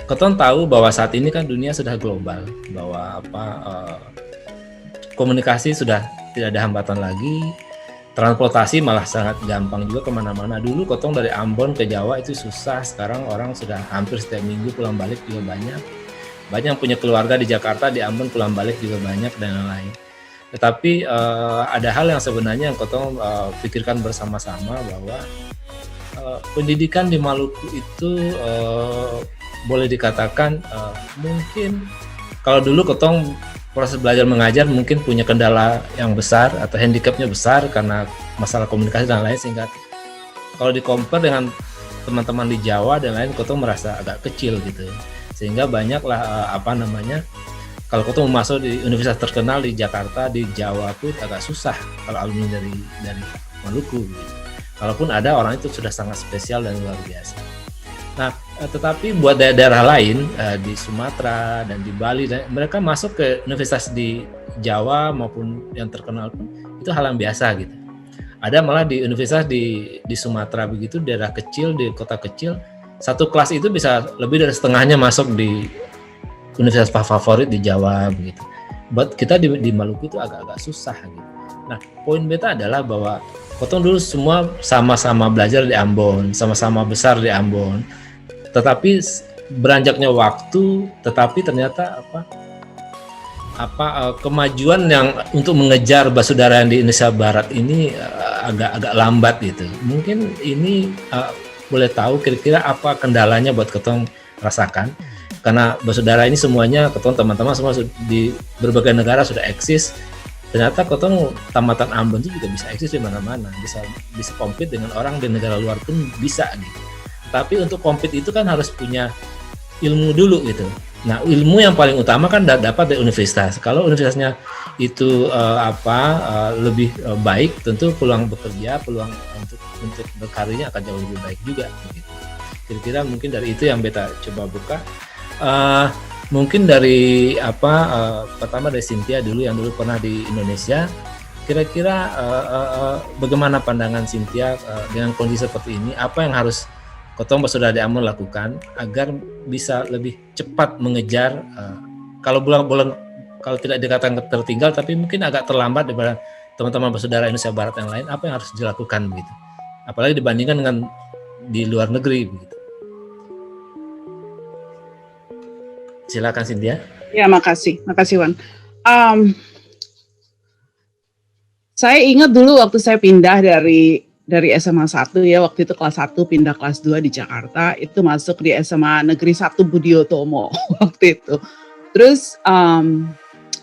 Keton tahu bahwa saat ini kan dunia sudah global, bahwa komunikasi sudah tidak ada hambatan lagi, transportasi malah sangat gampang juga kemana-mana. Dulu Kotong dari Ambon ke Jawa itu susah, sekarang orang sudah hampir setiap minggu pulang balik juga banyak. Banyak yang punya keluarga di Jakarta, di Ambon pulang balik juga banyak dan lain-lain. Tetapi ada hal yang sebenarnya yang Kotong pikirkan bersama-sama bahwa pendidikan di Maluku itu boleh dikatakan mungkin kalau dulu Kotong proses belajar mengajar mungkin punya kendala yang besar atau handicapnya besar karena masalah komunikasi dan lain, sehingga kalau di-compare dengan teman-teman di Jawa dan lain, Kotong merasa agak kecil gitu, sehingga banyaklah kalau Kotong masuk di universitas terkenal di Jakarta, di Jawa pun agak susah kalau alumni dari Maluku gitu. Kalaupun ada, orang itu sudah sangat spesial dan luar biasa. Nah, tetapi buat daerah lain di Sumatera dan di Bali, mereka masuk ke universitas di Jawa maupun yang terkenal pun itu hal yang biasa gitu. Ada malah di universitas di Sumatera begitu, daerah kecil, di kota kecil, satu kelas itu bisa lebih dari setengahnya masuk di universitas favorit di Jawa begitu. Buat kita di Maluku itu agak-agak susah gitu. Nah, poin beta adalah bahwa Kotong dulu semua sama-sama belajar di Ambon, sama-sama besar di Ambon. Tetapi beranjaknya waktu, tetapi ternyata kemajuan yang untuk mengejar basudara yang di Indonesia Barat ini agak lambat gitu. Mungkin ini boleh tahu kira-kira apa kendalanya buat Kotong rasakan, karena basudara ini semuanya Kotong teman-teman semua di berbagai negara sudah eksis. Ternyata Kotong tamatan Ambon itu juga bisa eksis di mana-mana, bisa compete dengan orang di negara luar pun bisa gitu. Tapi untuk compete itu kan harus punya ilmu dulu gitu. Nah, ilmu yang paling utama kan dapat dari universitas. Kalau universitasnya itu lebih baik, tentu peluang bekerja, peluang untuk berkarirnya akan jauh lebih baik juga gitu. Kira-kira mungkin dari itu yang beta coba buka. Mungkin dari pertama dari Cynthia dulu yang dulu pernah di Indonesia. Kira-kira bagaimana pandangan Cynthia dengan kondisi seperti ini? Apa yang harus Kotong Basudara di Ambon lakukan agar bisa lebih cepat mengejar kalau tidak dikatakan tertinggal, tapi mungkin agak terlambat daripada teman-teman Basudara Indonesia Barat yang lain? Apa yang harus dilakukan begitu? Apalagi dibandingkan dengan di luar negeri begitu. Silakan Cynthia. Ya, makasih Wan. Saya ingat dulu waktu saya pindah dari SMA 1 ya, waktu itu kelas 1 pindah kelas 2 di Jakarta, itu masuk di SMA Negeri 1 Budiotomo waktu itu. Terus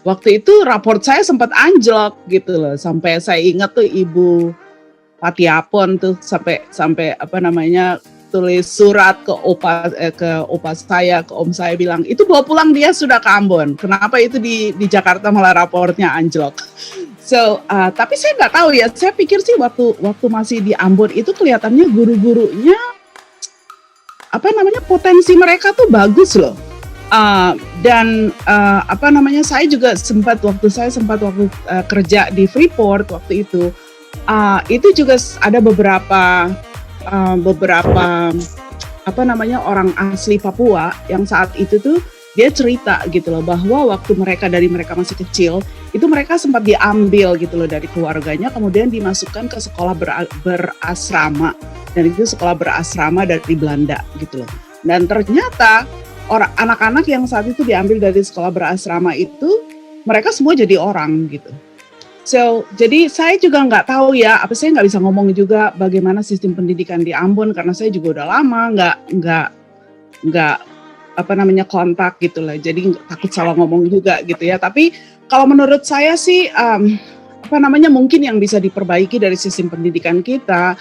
waktu itu raport saya sempat anjlok gitu loh, sampai saya ingat tuh Ibu Patiapon tuh sampai tulis surat ke opa saya, ke om saya, bilang itu bawa pulang dia sudah ke Ambon. Kenapa itu di Jakarta malah raportnya anjlok? So, tapi saya nggak tahu ya. Saya pikir sih waktu masih di Ambon itu kelihatannya guru-gurunya potensi mereka tuh bagus loh. Saya juga sempat waktu kerja di Freeport waktu itu juga ada beberapa orang asli Papua yang saat itu tuh dia cerita gitu loh, bahwa waktu mereka masih kecil itu mereka sempat diambil gitu loh dari keluarganya, kemudian dimasukkan ke sekolah berasrama, dan itu sekolah berasrama dari Belanda gitu loh. Dan ternyata anak-anak yang saat itu diambil dari sekolah berasrama itu mereka semua jadi orang gitu. So, jadi saya juga nggak tahu ya, saya nggak bisa ngomong juga bagaimana sistem pendidikan di Ambon karena saya juga udah lama nggak kontak gitu lah, jadi takut salah ngomong juga gitu ya. Tapi kalau menurut saya sih mungkin yang bisa diperbaiki dari sistem pendidikan kita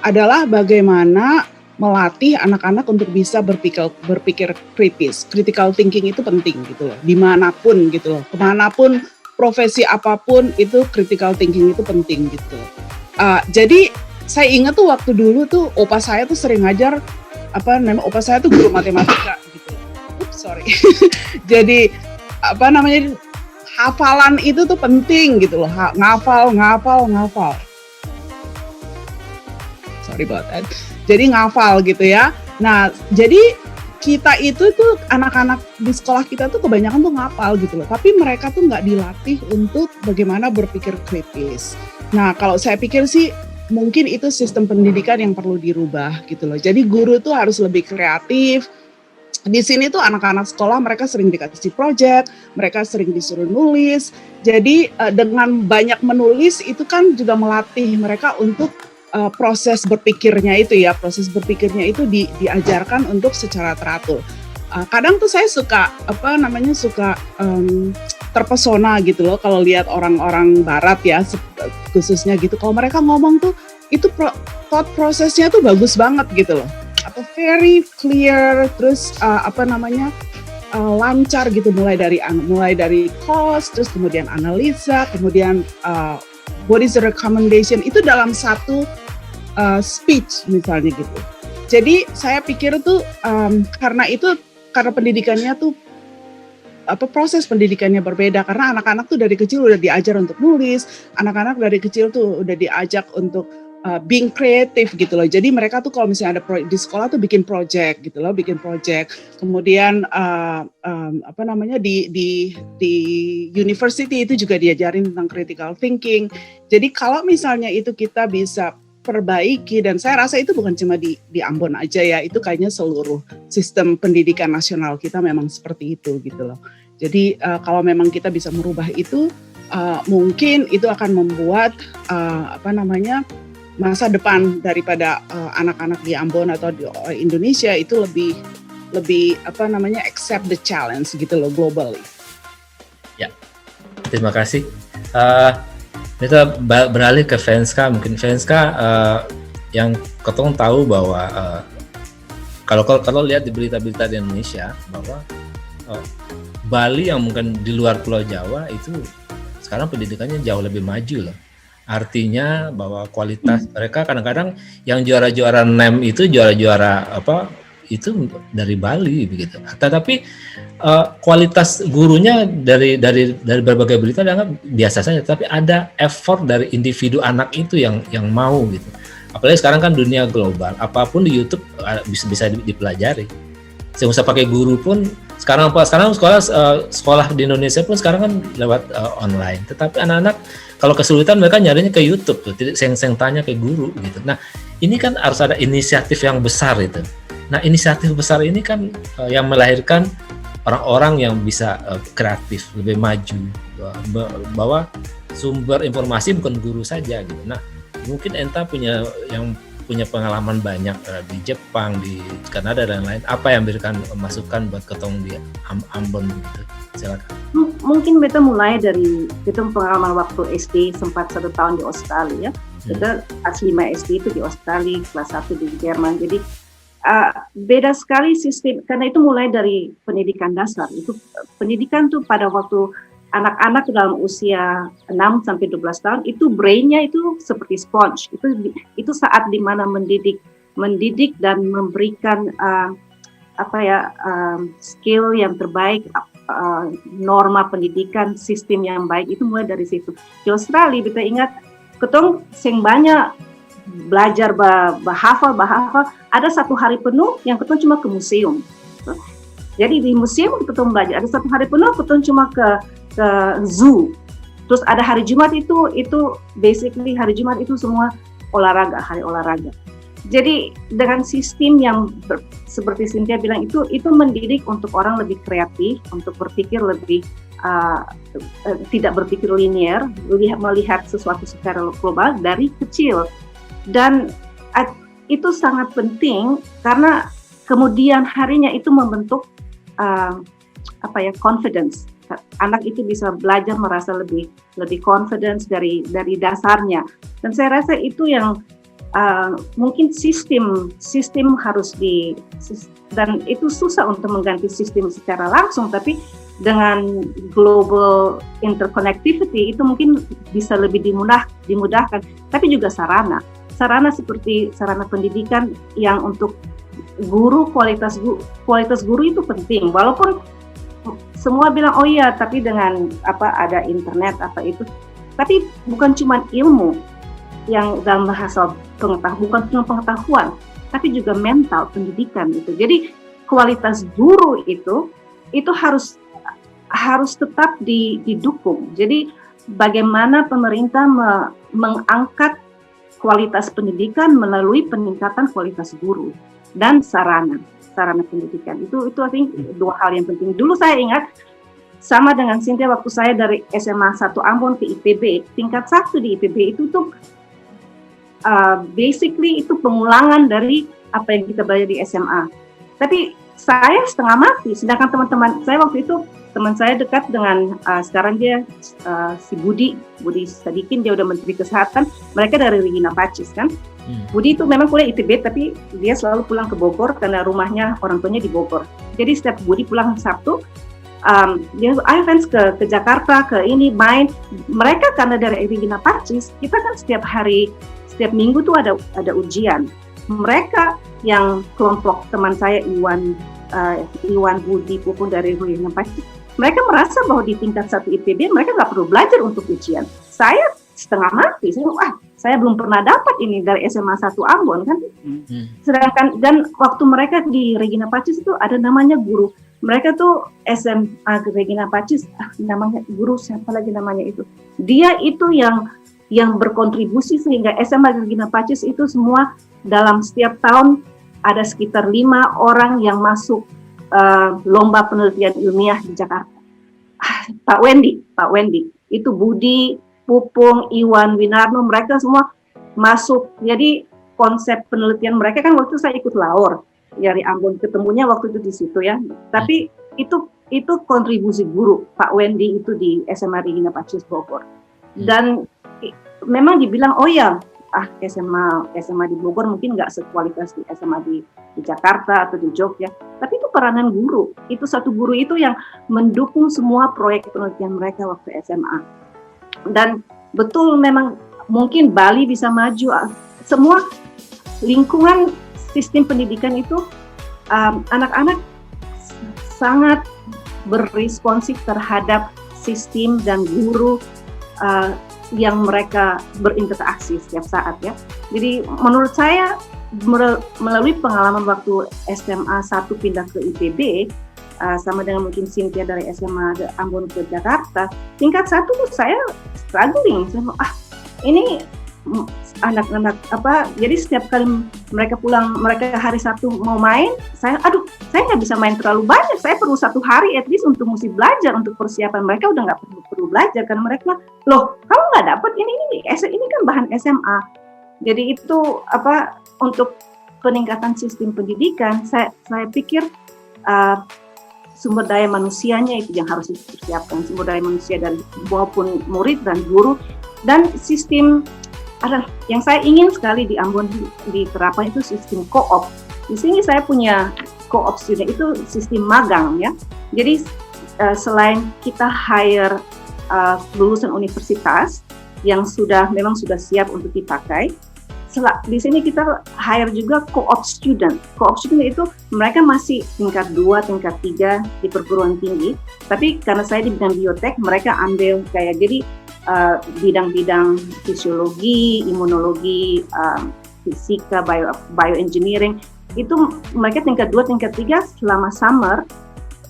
adalah bagaimana melatih anak-anak untuk bisa berpikir kritis. Critical thinking itu penting gitu loh, dimanapun gitu loh, kemanapun profesi apapun itu critical thinking itu penting gitu. Jadi saya ingat tuh waktu dulu tuh opa saya tuh sering ngajar opa saya tuh guru matematika gitu. Jadi hafalan itu tuh penting gitu loh, ngafal. Sorry about that. Jadi ngafal gitu ya. Nah, jadi kita itu tuh anak-anak di sekolah kita tuh kebanyakan tuh ngapal gitu loh, tapi mereka tuh nggak dilatih untuk bagaimana berpikir kritis. Nah, kalau saya pikir sih mungkin itu sistem pendidikan yang perlu dirubah gitu loh. Jadi guru tuh harus lebih kreatif. Di sini tuh anak-anak sekolah mereka sering dikasih project, mereka sering disuruh nulis. Jadi dengan banyak menulis itu kan juga melatih mereka untuk proses berpikirnya itu ya, proses berpikirnya itu diajarkan untuk secara teratur. Kadang tuh saya suka terpesona gitu loh kalau lihat orang-orang barat ya khususnya gitu. Kalau mereka ngomong tuh itu thought prosesnya tuh bagus banget gitu loh. Atau very clear, terus lancar gitu, mulai dari cause, terus kemudian analisa, kemudian what is the recommendation, itu dalam satu speech misalnya gitu. Jadi saya pikir tuh karena pendidikannya tuh proses pendidikannya berbeda, karena anak-anak tuh dari kecil udah diajar untuk nulis, anak-anak dari kecil tuh udah diajak untuk being creative gitu loh. Jadi mereka tuh kalau misalnya ada di sekolah tuh bikin project gitu loh, kemudian di university itu juga diajarin tentang critical thinking. Jadi kalau misalnya itu kita bisa perbaiki, dan saya rasa itu bukan cuma di Ambon aja ya, itu kayaknya seluruh sistem pendidikan nasional kita memang seperti itu gitu loh. Jadi kalau memang kita bisa merubah itu, mungkin itu akan membuat masa depan daripada anak-anak di Ambon atau di Indonesia itu lebih accept the challenge gitu loh, globally. Ya, terima kasih. Kita beralih ke Venska. Mungkin Venska yang ketong tahu bahwa kalau lihat di berita-berita di Indonesia bahwa Bali yang mungkin di luar Pulau Jawa itu sekarang pendidikannya jauh lebih maju loh. Artinya bahwa kualitas mereka kadang-kadang yang juara-juara NEM itu juara-juara itu dari Bali begitu. Tetapi kualitas gurunya dari berbagai berita dianggap biasa saja, tapi ada effort dari individu anak itu yang mau gitu. Apalagi sekarang kan dunia global, apapun di YouTube bisa dipelajari. Saya usah pakai guru pun sekarang sekolah di Indonesia pun sekarang kan lewat online. Tetapi anak-anak kalau kesulitan mereka nyarinya ke YouTube tuh, tidak seng tanya ke guru gitu. Nah, ini kan harus ada inisiatif yang besar itu. Nah, inisiatif besar ini kan yang melahirkan orang-orang yang bisa kreatif, lebih maju, bahwa sumber informasi bukan guru saja gitu. Nah, mungkin Enta punya pengalaman banyak di Jepang, di Kanada dan lain. Apa yang berikan masukan buat ketong di Ambon gitu? Silakan. Mungkin beta mulai dari pengalaman waktu SD, sempat 1 tahun di Australia. Beta kelas 5 SD itu di Australia, kelas 1 di Jerman. Jadi beda sekali sistem, karena itu mulai dari pendidikan dasar. Itu pendidikan tuh pada waktu anak-anak dalam usia 6 sampai 12 tahun itu brainnya itu seperti sponge. Itu saat dimana mendidik dan memberikan skill yang terbaik, norma pendidikan, sistem yang baik, itu mulai dari situ. Di Australia kita ingat ketong sing banyak belajar bahafal, ada 1 hari penuh yang ketong cuma ke museum. Jadi di museum ketong belajar, ada 1 hari penuh ketong cuma ke zoo. Terus ada hari Jumat itu basically hari Jumat itu semua olahraga, hari olahraga. Jadi dengan sistem yang seperti Cynthia bilang itu mendidik untuk orang lebih kreatif, untuk berpikir lebih tidak berpikir linear, melihat sesuatu secara global dari kecil. Dan itu sangat penting karena kemudian harinya itu membentuk confidence. Anak itu bisa belajar merasa lebih confidence dari dasarnya. Dan saya rasa itu yang mungkin sistem harus dan itu susah untuk mengganti sistem secara langsung, tapi dengan global interconnectivity itu mungkin bisa lebih dimudahkan. Tapi juga sarana seperti sarana pendidikan yang untuk guru, kualitas guru itu penting. Walaupun semua bilang oh iya, tapi dengan ada internet itu, tapi bukan cuma ilmu yang dalam bahasa pengetahuan, bukan cuma pengetahuan, tapi juga mental pendidikan gitu. Jadi kualitas guru itu harus tetap didukung. Jadi bagaimana pemerintah mengangkat kualitas pendidikan melalui peningkatan kualitas guru dan sarana pendidikan. Itu I think dua hal yang penting. Dulu saya ingat sama dengan Cynthia waktu saya dari SMA 1 Ambon ke IPB, tingkat 1 di IPB itu tuh basically itu pengulangan dari apa yang kita belajar di SMA. Tapi saya setengah mati, sedangkan teman-teman saya waktu itu, teman saya dekat dengan sekarang dia si Budi Sadikin, dia udah Menteri Kesehatan, mereka dari Regina Pacis kan. Budi itu memang kuliah ITB, tapi dia selalu pulang ke Bogor karena rumahnya orang tuanya di Bogor. Jadi setiap Budi pulang Sabtu, dia fans ke Jakarta, ke ini main. Mereka karena dari Regina Pacis, kita kan setiap minggu tuh ada ujian. Mereka yang kelompok teman saya Iwan Budi Pupun dari Regina Pacis, mereka merasa bahwa di tingkat 1 IPB mereka nggak perlu belajar untuk ujian. Saya setengah mati, saya belum pernah dapat ini dari SMA 1 Ambon kan. Sedangkan dan waktu mereka di Regina Pacis itu ada namanya guru. Mereka tuh SMA Regina Pacis, namanya guru siapa lagi namanya itu. Dia itu yang berkontribusi sehingga SMA Regina Pacis itu semua dalam setiap tahun ada sekitar 5 orang yang masuk lomba penelitian ilmiah di Jakarta. Pak Wendy, itu Budi, Pupung, Iwan, Winarno, mereka semua masuk. Jadi konsep penelitian mereka kan waktu saya ikut LAOR dari Ambon, ketemunya waktu itu di situ ya. Tapi itu kontribusi guru Pak Wendy itu di SMA Regina Pacis Bogor. Dan memang dibilang SMA di Bogor mungkin nggak sekualitas di SMA di Jakarta atau di Jogja, tapi itu peranan guru. Itu satu guru itu yang mendukung semua proyek penelitian mereka waktu SMA. Dan betul memang mungkin Bali bisa maju, semua lingkungan sistem pendidikan itu anak-anak sangat berresponsif terhadap sistem dan guru yang mereka berinteraksi setiap saat ya. Jadi menurut saya melalui pengalaman waktu SMA 1 pindah ke IPB, sama dengan mungkin Cynthia dari SMA Ambon ke Jakarta, tingkat 1 tuh saya struggling. Ini anak-anak jadi setiap kali mereka pulang, mereka hari Sabtu mau main, saya nggak bisa main terlalu banyak, saya perlu 1 hari at least untuk mesti belajar, untuk persiapan. Mereka udah nggak perlu belajar karena mereka kamu nggak dapat ini kan bahan SMA. Jadi itu untuk peningkatan sistem pendidikan, saya pikir sumber daya manusianya itu yang harus dipersiapkan, sumber daya manusia dari maupun murid dan guru, dan sistem yang saya ingin sekali di Ambon diterapkan itu sistem co-op. Di sini saya punya co-op student, itu sistem magang ya. Jadi selain kita hire lulusan universitas yang memang sudah siap untuk dipakai, di sini kita hire juga co-op student. Co-op student itu mereka masih tingkat 2, tingkat 3 di perguruan tinggi, tapi karena saya di bidang biotek, mereka ambil jadi bidang-bidang fisiologi, imunologi, fisika, bioengineering, itu mereka tingkat 2, tingkat 3 selama summer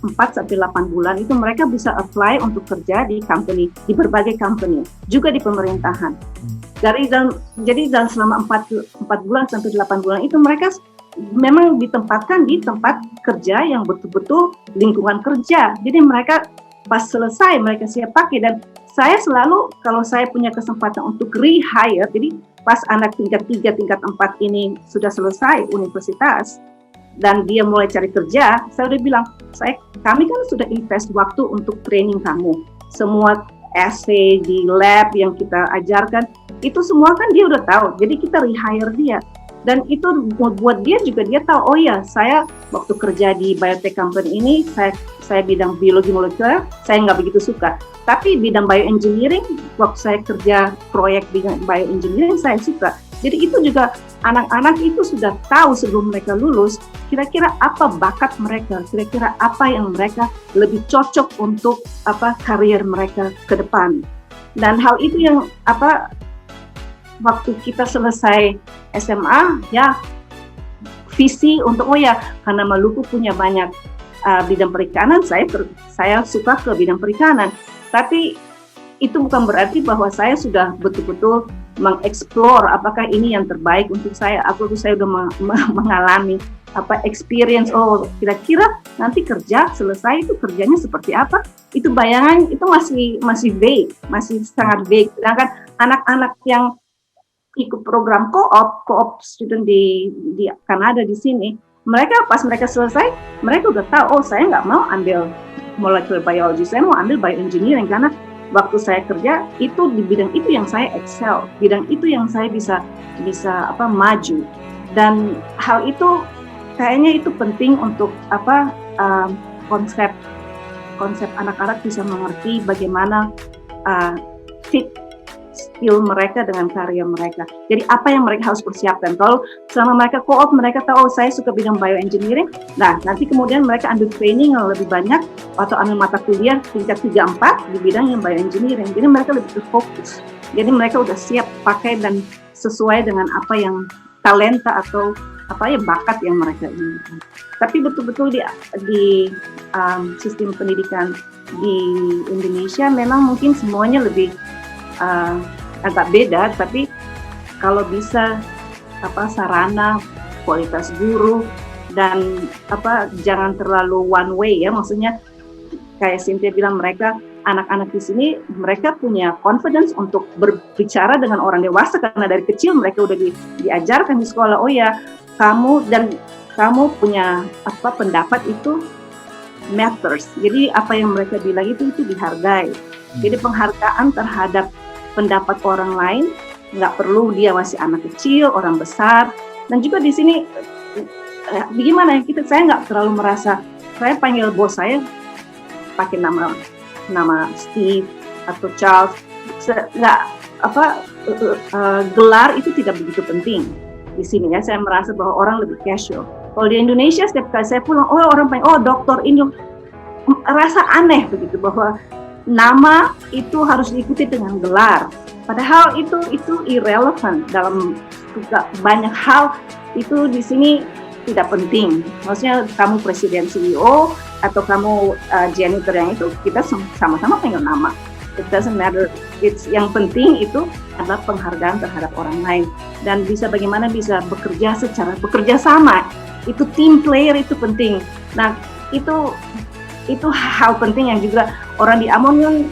4-8 bulan itu mereka bisa apply untuk kerja di company, di berbagai company, juga di pemerintahan. Jadi dalam selama 4 bulan sampai 8 bulan itu mereka memang ditempatkan di tempat kerja yang betul-betul lingkungan kerja. Jadi mereka pas selesai mereka siap pakai. Dan saya selalu kalau saya punya kesempatan untuk rehire, jadi pas anak tingkat 3, tingkat 4 ini sudah selesai universitas dan dia mulai cari kerja, saya udah bilang, kami kan sudah invest waktu untuk training kamu. Semua essay di lab yang kita ajarkan, itu semua kan dia udah tahu. Jadi kita rehire dia. Dan itu buat dia juga, dia tahu, saya waktu kerja di biotech company ini, saya bidang biologi molekuler, saya nggak begitu suka. Tapi bidang bioengineering, waktu saya kerja proyek bidang bioengineering, saya suka. Jadi itu juga anak-anak itu sudah tahu sebelum mereka lulus, kira-kira apa bakat mereka, kira-kira apa yang mereka lebih cocok untuk karir mereka ke depan. Dan hal itu yang waktu kita selesai SMA, ya visi untuk karena Maluku punya banyak bidang perikanan, saya suka ke bidang perikanan. Tapi itu bukan berarti bahwa saya sudah betul-betul mengeksplor apakah ini yang terbaik untuk saya. Saya sudah mengalami experience. Kira-kira nanti kerja selesai itu kerjanya seperti apa? Itu bayangan itu masih vague, masih sangat vague. Sedangkan anak-anak yang ikut program co-op student di Kanada di sini, pas mereka selesai, mereka udah tahu, saya nggak mau ambil molecular biology, saya mau ambil bioengineering karena waktu saya kerja itu di bidang itu yang saya excel, bidang itu yang saya bisa maju. Dan hal itu kayaknya itu penting untuk konsep anak-anak bisa mengerti bagaimana fit skill mereka dengan karya mereka. Jadi apa yang mereka harus persiapkan. Kalau selama mereka co-op, mereka tahu saya suka bidang bioengineering. Nah, nanti kemudian mereka ambil training yang lebih banyak atau ambil mata kuliah tingkat 3-4 di bidang yang bioengineering. Jadi mereka lebih terfokus. Jadi mereka udah siap pakai dan sesuai dengan apa yang talenta atau bakat yang mereka inginkan. Tapi betul-betul di sistem pendidikan di Indonesia memang mungkin semuanya lebih agak beda, tapi kalau bisa sarana, kualitas guru dan jangan terlalu one way ya, maksudnya kayak Cynthia bilang mereka anak-anak di sini mereka punya confidence untuk berbicara dengan orang dewasa karena dari kecil mereka udah diajarkan di sekolah kamu punya pendapat itu matters. Jadi apa yang mereka bilang itu dihargai. Jadi penghargaan terhadap pendapat orang lain, nggak perlu dia masih anak kecil, orang besar. Dan juga di sini, bagaimana ya, saya nggak terlalu merasa, saya panggil bos saya pakai nama Steve atau Charles, gelar itu tidak begitu penting di sini ya. Saya merasa bahwa orang lebih casual. Kalau di Indonesia setiap kali saya pulang, orang panggil dokter ini, rasa aneh begitu bahwa nama itu harus diikuti dengan gelar. Padahal itu irrelevant dalam banyak hal itu di sini tidak penting. Maksudnya kamu presiden CEO atau kamu janitor yang itu kita sama-sama panggil nama. It doesn't matter. Yang penting itu adalah penghargaan terhadap orang lain dan bagaimana bisa bekerja sama. Itu team player itu penting. Nah, itu hal penting yang juga orang di Ambon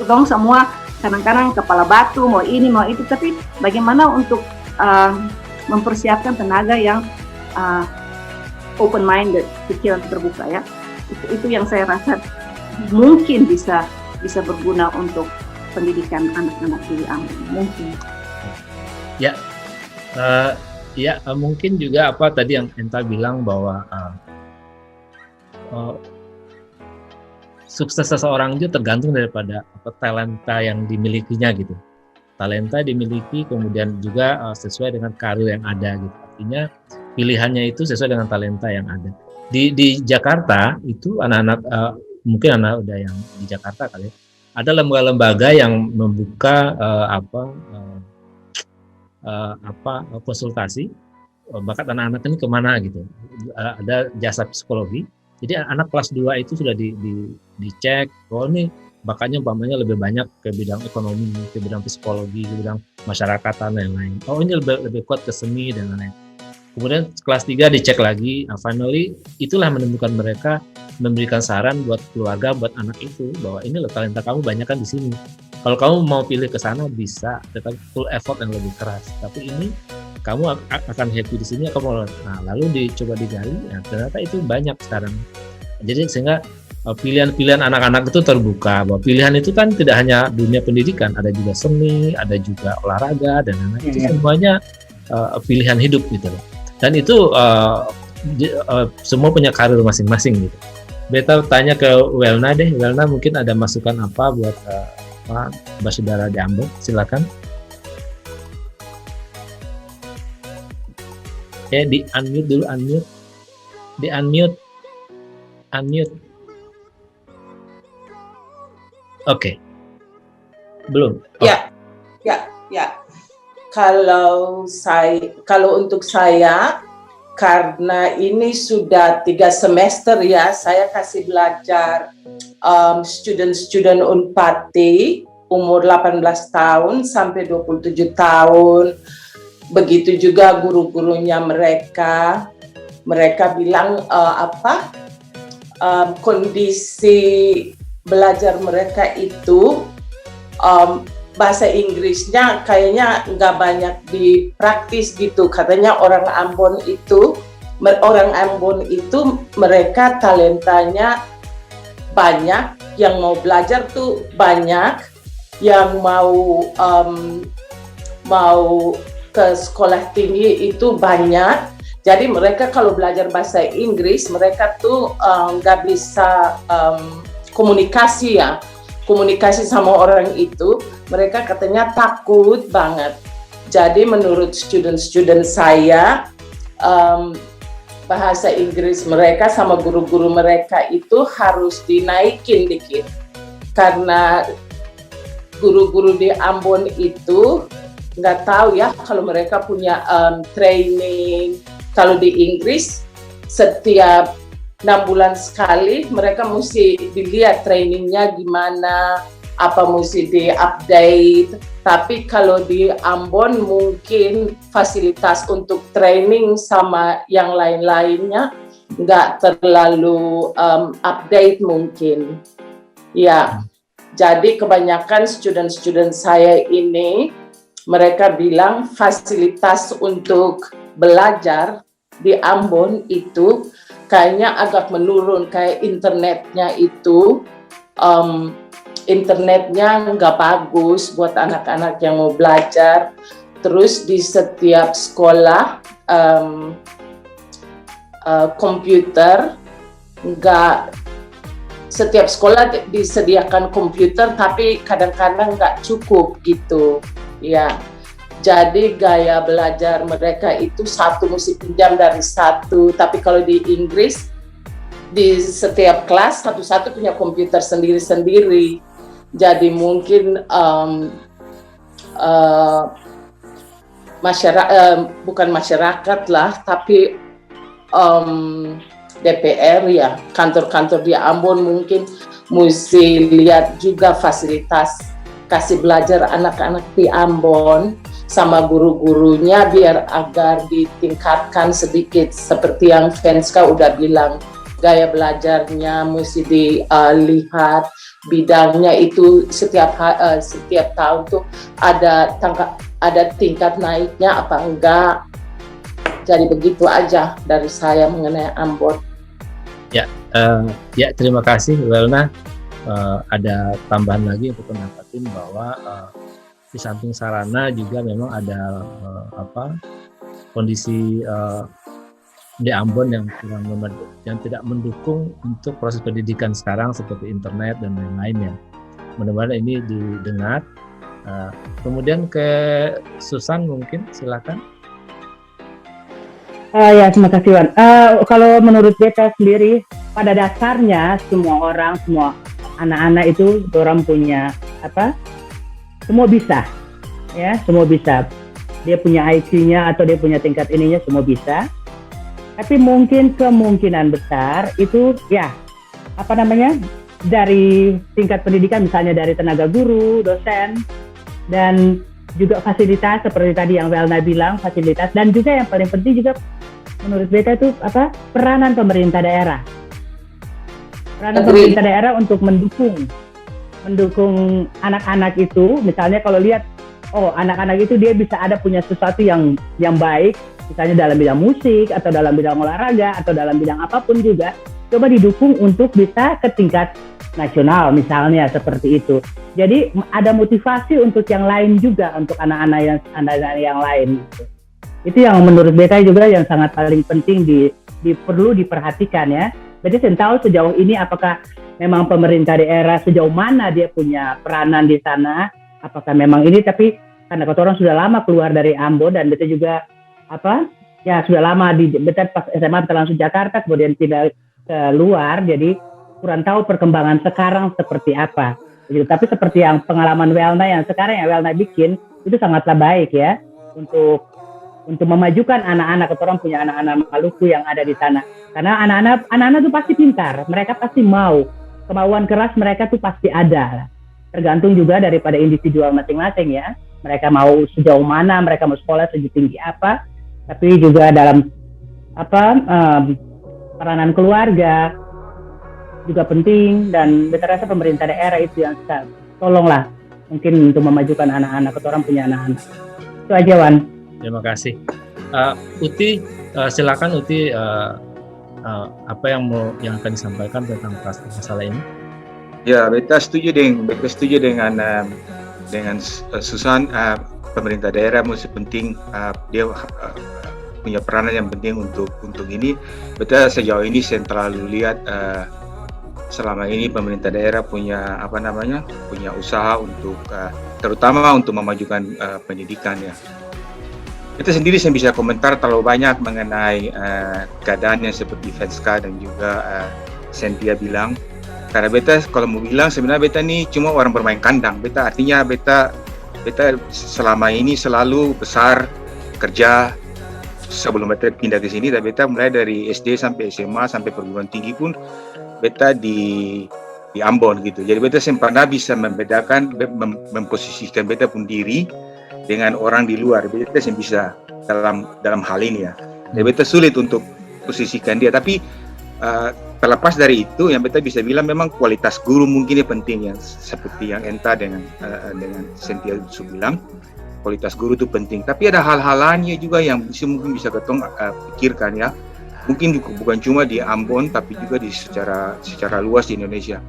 kan semua kadang-kadang kepala batu mau ini mau itu, tapi bagaimana untuk mempersiapkan tenaga yang open minded, pikiran terbuka ya, itu yang saya rasa mungkin bisa berguna untuk pendidikan anak-anak di Ambon mungkin. Mungkin juga tadi yang Enta bilang bahwa sukses seseorang itu tergantung daripada talenta yang dimilikinya gitu. Talenta dimiliki kemudian juga sesuai dengan karir yang ada gitu. Artinya pilihannya itu sesuai dengan talenta yang ada. Di Jakarta itu anak-anak mungkin anak udah yang di Jakarta kali ya, ada lembaga-lembaga yang membuka konsultasi bakat anak-anak ini kemana gitu. Ada jasa psikologi. Jadi anak kelas 2 itu sudah dicek, ini bakatnya umpamanya lebih banyak ke bidang ekonomi, ke bidang psikologi, ke bidang masyarakatan dan lain-lain. Ini lebih kuat ke seni dan lain-lain. Kemudian kelas 3 dicek lagi, finally itulah menemukan mereka, memberikan saran buat keluarga, buat anak itu bahwa ini loh talenta kamu banyak kan di sini. Kalau kamu mau pilih ke sana bisa, tetapi full effort yang lebih keras. Tapi ini kamu akan happy di sini, lalu dicoba digali, ternyata itu banyak sekarang. Jadi sehingga pilihan-pilihan anak-anak itu terbuka, bahwa pilihan itu kan tidak hanya dunia pendidikan, ada juga seni, ada juga olahraga dan lain-lain. Itu semuanya pilihan hidup gitu loh. Dan itu semua punya karir masing-masing gitu. Beta tanya ke Welna deh, Welna mungkin ada masukan apa buat Mbak Saudara di Ambon, silakan. Di unmute dulu, di unmute. Oke. Belum. Ya. Kalau untuk saya karena ini sudah 3 semester ya, saya kasih belajar student-student Unpati umur 18 tahun sampai 27 tahun. Begitu juga guru-gurunya mereka. Mereka bilang kondisi belajar mereka itu bahasa Inggrisnya kayaknya nggak banyak dipraktis gitu. Katanya orang Ambon itu mereka talentanya banyak, yang mau belajar tuh banyak, yang mau ke sekolah tinggi itu banyak. Jadi mereka kalau belajar bahasa Inggris mereka tuh nggak bisa komunikasi sama orang itu. Mereka katanya takut banget. Jadi menurut student-student saya, bahasa Inggris mereka sama guru-guru mereka itu harus dinaikin dikit. Karena guru-guru di Ambon itu nggak tahu ya kalau mereka punya training. Kalau di Inggris setiap 6 bulan sekali mereka mesti dilihat trainingnya gimana, apa mesti di-update. Tapi kalau di Ambon mungkin fasilitas untuk training sama yang lain-lainnya nggak terlalu update mungkin. Ya, jadi kebanyakan student-student saya ini mereka bilang fasilitas untuk belajar di Ambon itu kayaknya agak menurun, kayak internetnya nggak bagus buat anak-anak yang mau belajar. Terus di setiap sekolah komputer, setiap sekolah disediakan komputer tapi kadang-kadang nggak cukup gitu ya. Jadi gaya belajar mereka itu satu mesti pinjam dari satu, tapi kalau di Inggris di setiap kelas satu-satu punya komputer sendiri-sendiri. Jadi mungkin bukan masyarakat lah, tapi DPR ya, kantor-kantor di Ambon mungkin mesti lihat juga fasilitas kasih belajar anak-anak di Ambon sama guru-gurunya biar agar ditingkatkan sedikit. Seperti yang Fenska udah bilang, gaya belajarnya mesti dilihat, bidangnya itu setiap tahun tuh ada tingkat naiknya apa enggak. Jadi begitu aja dari saya mengenai Ambon. Ya, terima kasih Welna. Ada tambahan lagi untuk mendapatin bahwa di samping sarana juga memang ada kondisi di Ambon yang tidak mendukung untuk proses pendidikan sekarang seperti internet dan lain-lainnya. Mudah-mudahan ini didengar. Kemudian ke Susan mungkin silakan. Ya, terima kasih Wan. Kalau menurut beta sendiri, pada dasarnya semua anak-anak itu orang punya semua bisa, ya, semua bisa. Dia punya IQ-nya atau dia punya tingkat ininya, semua bisa. Tapi mungkin kemungkinan besar itu ya dari tingkat pendidikan, misalnya dari tenaga guru, dosen, dan juga fasilitas seperti tadi yang Welna bilang, fasilitas, dan juga yang paling penting juga menurut beta itu peranan pemerintah daerah. Pemerintah daerah untuk mendukung anak-anak itu. Misalnya kalau lihat anak-anak itu dia bisa ada punya sesuatu yang baik, misalnya dalam bidang musik atau dalam bidang olahraga atau dalam bidang apapun juga, coba didukung untuk bisa ke tingkat nasional misalnya, seperti itu. Jadi ada motivasi untuk yang lain juga, untuk anak-anak yang lain gitu. Itu yang menurut beta juga yang sangat paling penting perlu diperhatikan ya. Jadi saya tahu sejauh ini apakah memang pemerintah daerah sejauh mana dia punya peranan di sana, apakah memang ini, tapi karena orang sudah lama keluar dari Ambon dan beta juga sudah lama beta pas SMA beta langsung Jakarta, kemudian tidak keluar, jadi kurang tahu perkembangan sekarang seperti apa. Gitu. Tapi seperti yang pengalaman Welna yang sekarang yang Welna bikin itu sangatlah baik ya, untuk untuk memajukan anak-anak, orang punya anak-anak Maluku yang ada di sana. Karena anak-anak tuh pasti pintar, mereka pasti mau, kemauan keras mereka tuh pasti ada. Tergantung juga daripada individual masing-masing ya. Mereka mau sejauh mana, mereka mau sekolah sejauh tinggi apa, tapi juga dalam peranan keluarga juga penting, dan beta rasa pemerintah daerah itu yang bisa tolonglah mungkin untuk memajukan anak-anak, orang punya anak-anak. Itu aja, Wan. Terima kasih. Uti, silakan Uti, apa yang akan disampaikan tentang masalah ini? Ya, beta setuju dengan Susan. Pemerintah daerah mesti penting, dia punya peranan yang penting untuk ini. Beta sejauh ini saya terlalu lihat selama ini pemerintah daerah punya punya usaha untuk terutama untuk memajukan pendidikan ya. Kita sendiri saya bisa komentar terlalu banyak mengenai keadaan yang seperti Venska dan juga Cynthia bilang. Karena beta kalau mau bilang sebenarnya beta ini cuma orang bermain kandang. Artinya beta selama ini selalu besar kerja sebelum beta pindah ke sini. Beta mulai dari SD sampai SMA sampai perguruan tinggi pun beta di Ambon gitu. Jadi beta sempurna bisa membedakan, memposisikan beta pun diri dengan orang di luar. Beta bisa dalam hal ini ya. Jadi beta sulit untuk posisikan dia. Tapi terlepas dari itu, yang beta bisa bilang memang kualitas guru mungkin yang penting, yang seperti yang Enta dengan Cynthia bilang, kualitas guru itu penting. Tapi ada hal-hal lainnya juga yang mungkin bisa ketong pikirkan ya. Mungkin bukan cuma di Ambon, tapi juga di secara luas di Indonesia.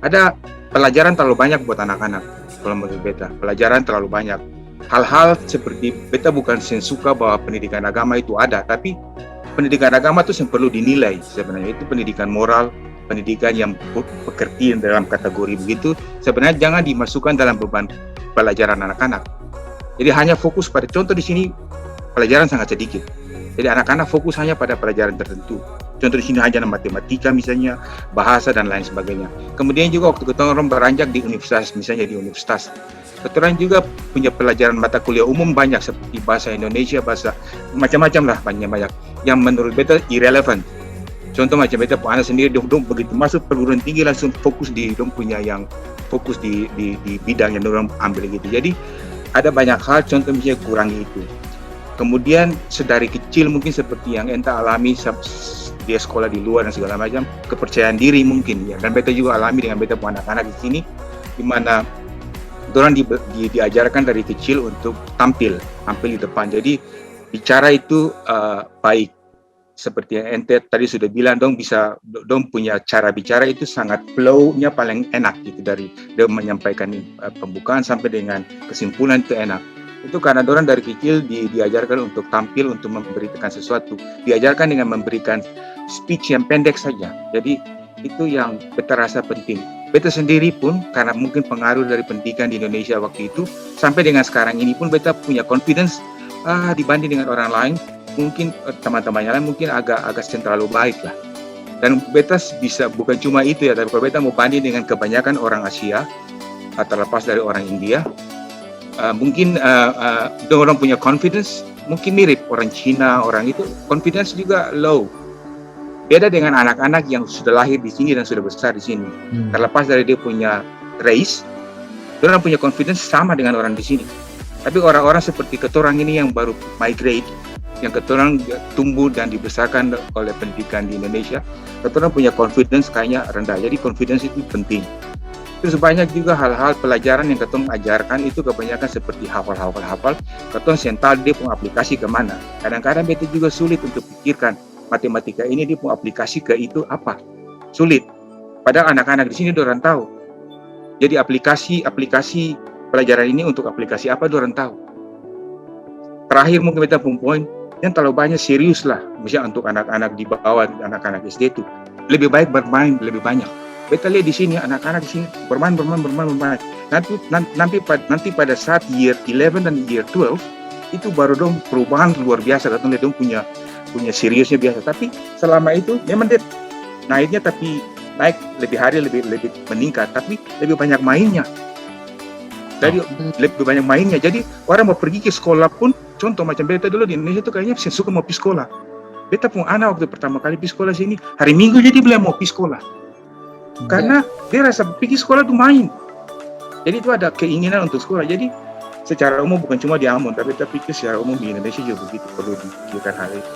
Ada pelajaran terlalu banyak buat anak-anak. Kalau menurut beta, pelajaran terlalu banyak. Hal-hal seperti beta bukan suka bahwa pendidikan agama itu ada, tapi pendidikan agama itu yang perlu dinilai sebenarnya. Itu pendidikan moral, pendidikan yang pekerti dalam kategori begitu. Sebenarnya jangan dimasukkan dalam beban pelajaran anak-anak. Jadi hanya fokus pada contoh di sini pelajaran sangat sedikit. Jadi anak-anak fokus hanya pada pelajaran tertentu. Contoh di sini hanya matematika misalnya, bahasa dan lain sebagainya. Kemudian juga waktu kita orang beranjak di universitas, misalnya di universitas, kita orang juga punya pelajaran mata kuliah umum banyak seperti bahasa Indonesia, bahasa macam-macam lah, banyak yang menurut beta irrelevant. Contoh macam beta anak sendiri, dong begitu masuk perguruan tinggi langsung fokus di dong punya yang fokus di bidang yang orang ambil gitu. Jadi ada banyak hal, contoh misalnya kurangi itu. Kemudian sedari kecil mungkin seperti yang Enta alami dia sekolah di luar dan segala macam, kepercayaan diri mungkin ya. Dan beta juga alami dengan beta punya anak-anak di sini, di mana orang diajarkan dari kecil untuk tampil di depan. Jadi bicara itu baik. Seperti yang Ente tadi sudah bilang, dong punya cara bicara itu sangat flow-nya paling enak gitu, dari dia menyampaikan pembukaan sampai dengan kesimpulan itu enak. Itu karena orang dari kecil diajarkan untuk tampil, untuk memberitakan sesuatu, diajarkan dengan memberikan speech yang pendek saja. Jadi itu yang beta rasa penting. Beta sendiri pun karena mungkin pengaruh dari pendidikan di Indonesia waktu itu sampai dengan sekarang ini pun beta punya confidence dibanding dengan orang lain, mungkin teman-temannya lain mungkin agak terlalu baik lah. Dan beta bisa bukan cuma itu ya, tapi kalau beta mau banding dengan kebanyakan orang Asia, terlepas dari orang India, mungkin orang punya confidence mungkin mirip orang Cina, orang itu confidence juga low. Beda dengan anak-anak yang sudah lahir di sini dan sudah besar di sini. Terlepas dari dia punya race, orang punya confidence sama dengan orang di sini. Tapi orang-orang seperti ketorang ini yang baru migrate, yang ketorang tumbuh dan dibesarkan oleh pendidikan di Indonesia, ketorang punya confidence kayaknya rendah. Jadi confidence itu penting. Terus banyak juga hal-hal pelajaran yang ketong ajarkan itu kebanyakan seperti hafal, ketong sental dia pun aplikasi kemana. Kadang-kadang itu juga sulit untuk pikirkan matematika ini dia pun aplikasi ke itu apa, sulit. Padahal anak-anak di sini dorang tahu. Jadi aplikasi pelajaran ini untuk aplikasi apa dorang tahu. Terakhir mungkin kita pun poin yang terlalu banyak serius lah, misalnya untuk anak-anak di bawah, anak-anak SD itu lebih baik bermain lebih banyak. Beta lihat di sini anak-anak di sini bermain. Nanti pada saat year 11 dan year 12 itu baru dong perubahan luar biasa. Katanya dong punya seriusnya biasa. Tapi selama itu memang dia naiknya, tapi naik lebih hari lebih meningkat. Tapi lebih banyak mainnya. Jadi lebih banyak mainnya. Jadi orang mau pergi ke sekolah pun, contoh macam beta dulu di Indonesia itu kayaknya suka mau pergi sekolah. Beta pun anak waktu pertama kali pergi sekolah sini, hari Minggu jadi beliau mau pergi sekolah. Karena dia rasa pergi sekolah itu main. Jadi itu ada keinginan untuk sekolah. Jadi secara umum bukan cuma di Ambon, tapi kita pikir secara umum di Indonesia juga begitu, perlu dipikirkan hal itu.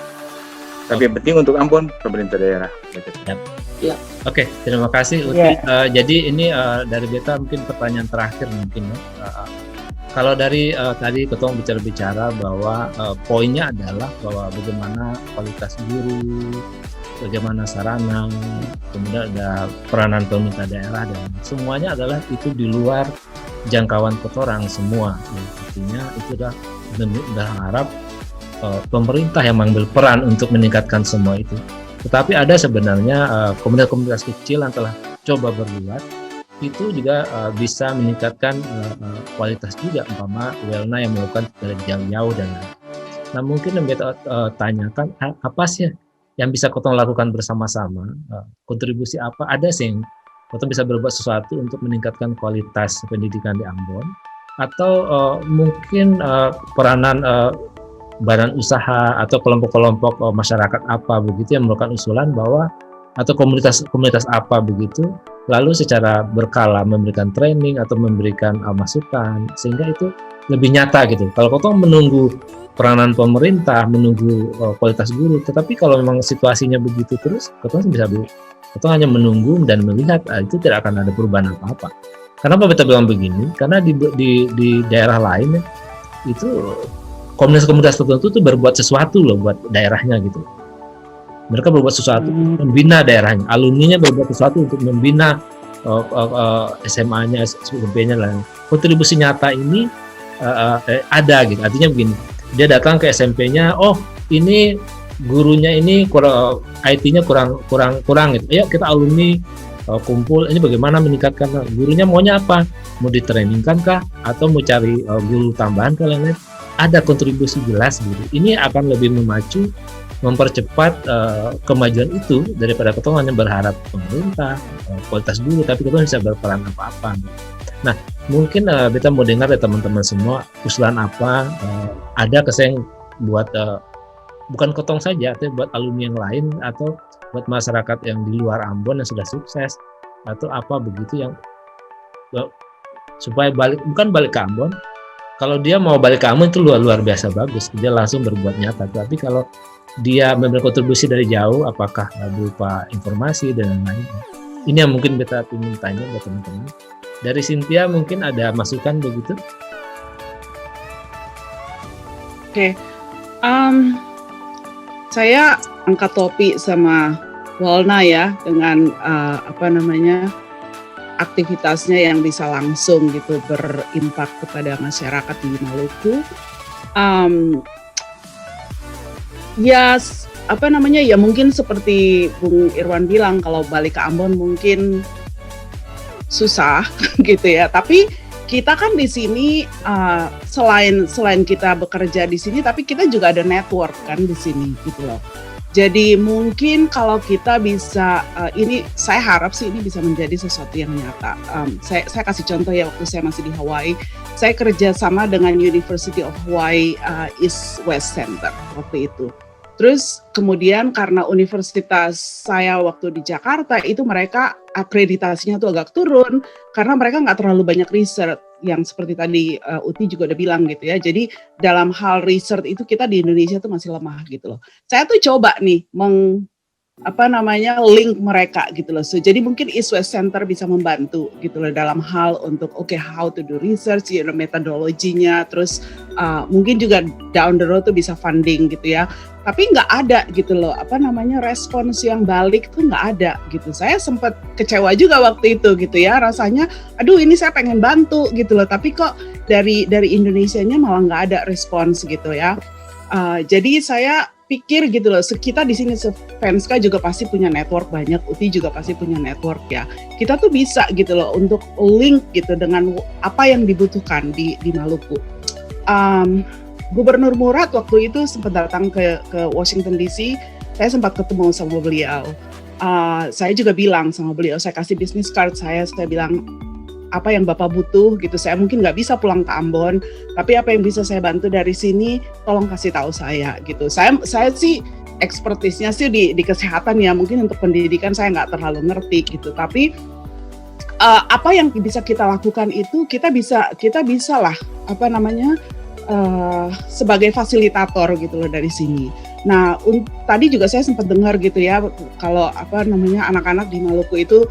Tapi yang penting untuk Ambon, pemerintah daerah. Ya. Oke, terima kasih Uti. Jadi ini dari beta mungkin pertanyaan terakhir mungkin. Kalau dari tadi Ketua bicara bahwa poinnya adalah bahwa bagaimana kualitas guru, bagaimana sarana, kemudian ada peranan pemerintah daerah, dan semuanya adalah itu di luar jangkauan kotorang semua. Artinya itu udah harap pemerintah yang mengambil peran untuk meningkatkan semua itu. Tetapi ada sebenarnya komunitas-komunitas kecil yang telah coba berbuat, itu juga bisa meningkatkan kualitas juga, umpama Welna yang melakukan dari jauh-jauh dan lain. Nah mungkin yang kita tanyakan, apa sih yang bisa Kotong lakukan bersama-sama, kontribusi apa, ada sih yang Kotong bisa berbuat sesuatu untuk meningkatkan kualitas pendidikan di Ambon, atau mungkin peranan badan usaha atau kelompok-kelompok masyarakat apa begitu yang melakukan usulan bahwa, atau komunitas apa begitu, lalu secara berkala memberikan training atau memberikan masukan sehingga itu lebih nyata gitu. Kalau Kotong menunggu peranan pemerintah, menunggu kualitas guru, tetapi kalau memang situasinya begitu terus, Kotong hanya menunggu dan melihat, itu tidak akan ada perubahan apa-apa. Kenapa kita bilang begini? Karena di daerah lain itu komunitas-komunitas tertentu itu berbuat sesuatu loh buat daerahnya gitu. Mereka berbuat sesuatu membina daerahnya, alumninya berbuat sesuatu untuk membina SMA-nya, SMP-nya lah. Kontribusi nyata ini ada gitu. Artinya begini, dia datang ke SMP-nya, oh ini gurunya ini IT-nya kurang gitu. Ayo kita alumni kumpul, ini bagaimana meningkatkan, gurunya maunya apa? Mau ditrainingkan kah? Atau mau cari guru tambahan ke lain-lain? Ada kontribusi jelas gitu. Ini akan lebih memacu, mempercepat kemajuan itu daripada kita hanya berharap pemerintah, kualitas guru, tapi kita bisa berperan apa-apa. Nah, mungkin kita mau dengar dari teman-teman semua usulan apa, ada keseng buat bukan Kotong saja, tapi buat alumni yang lain atau buat masyarakat yang di luar Ambon yang sudah sukses atau apa begitu yang supaya bukan balik ke Ambon. Kalau dia mau balik ke Ambon itu luar biasa bagus, dia langsung berbuat nyata. Tapi kalau dia memberikan kontribusi dari jauh, apakah berupa informasi dan lain-lain, ini yang mungkin kita ingin tanya buat teman-teman. Dari Cynthia mungkin ada masukan begitu? Oke. Saya angkat topi sama Walna ya dengan aktivitasnya yang bisa langsung gitu berimpak kepada masyarakat di Maluku. Ya mungkin seperti Bung Irwan bilang, kalau balik ke Ambon mungkin susah gitu ya. Tapi kita kan di sini selain kita bekerja di sini, tapi kita juga ada network kan di sini gitu loh. Jadi mungkin kalau kita bisa, ini saya harap sih ini bisa menjadi sesuatu yang nyata. Saya kasih contoh ya, waktu saya masih di Hawaii, saya kerja sama dengan University of Hawaii East West Center waktu itu. Terus kemudian karena universitas saya waktu di Jakarta itu mereka akreditasinya tuh agak turun karena mereka nggak terlalu banyak riset yang seperti tadi Uti juga udah bilang gitu ya. Jadi dalam hal riset itu kita di Indonesia tuh masih lemah gitu loh. Saya tuh coba nih link mereka gitu loh. So, jadi mungkin East West Center bisa membantu gitu loh dalam hal untuk how to do research, metodologinya, terus mungkin juga down the road tuh bisa funding gitu ya. Tapi nggak ada gitu loh, respons yang balik tuh nggak ada gitu. Saya sempat kecewa juga waktu itu gitu ya, rasanya aduh ini saya pengen bantu gitu loh, tapi kok dari Indonesianya malah nggak ada respons gitu ya. Jadi saya pikir gitu loh, kita di sini Venska juga pasti punya network banyak, Uti juga pasti punya network ya. Kita tuh bisa gitu loh untuk link gitu dengan apa yang dibutuhkan di Maluku. Gubernur Murad waktu itu sempat datang ke Washington DC, saya sempat ketemu sama beliau. Saya juga bilang sama beliau, saya kasih business card saya bilang, apa yang Bapak butuh gitu. Saya mungkin nggak bisa pulang ke Ambon, tapi apa yang bisa saya bantu dari sini, tolong kasih tahu saya gitu. Saya sih expertise-nya sih di kesehatan ya, mungkin untuk pendidikan saya nggak terlalu ngerti gitu. Tapi apa yang bisa kita lakukan itu kita bisa lah apa namanya sebagai fasilitator gitu loh dari sini. Nah, tadi juga saya sempat dengar gitu ya, kalau apa namanya anak-anak di Maluku itu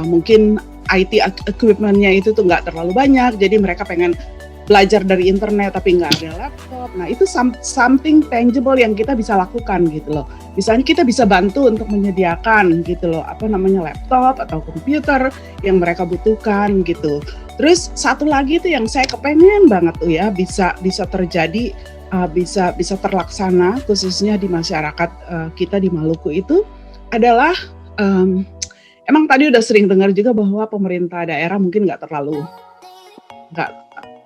mungkin IT equipment-nya itu tuh nggak terlalu banyak, jadi mereka pengen belajar dari internet tapi nggak ada laptop. Nah, itu something tangible yang kita bisa lakukan gitu loh. Misalnya kita bisa bantu untuk menyediakan gitu loh, apa namanya laptop atau komputer yang mereka butuhkan gitu. Terus satu lagi tuh yang saya kepengen banget tuh ya bisa terjadi, bisa terlaksana khususnya di masyarakat kita di Maluku itu adalah emang tadi udah sering dengar juga bahwa pemerintah daerah mungkin nggak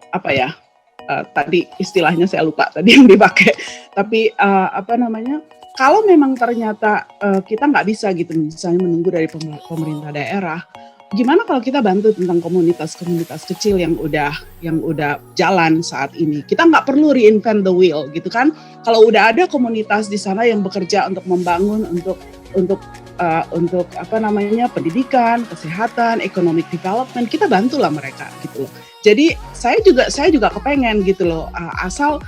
apa ya, tadi istilahnya saya lupa tadi yang dipakai, tapi apa namanya, kalau memang ternyata kita nggak bisa gitu misalnya menunggu dari pemerintah daerah, gimana kalau kita bantu tentang komunitas-komunitas kecil yang udah jalan saat ini. Kita nggak perlu reinvent the wheel gitu kan. Kalau udah ada komunitas di sana yang bekerja untuk membangun untuk apa namanya pendidikan, kesehatan, economic development, kita bantulah mereka gitu loh. Jadi saya juga kepengen gitu loh, asal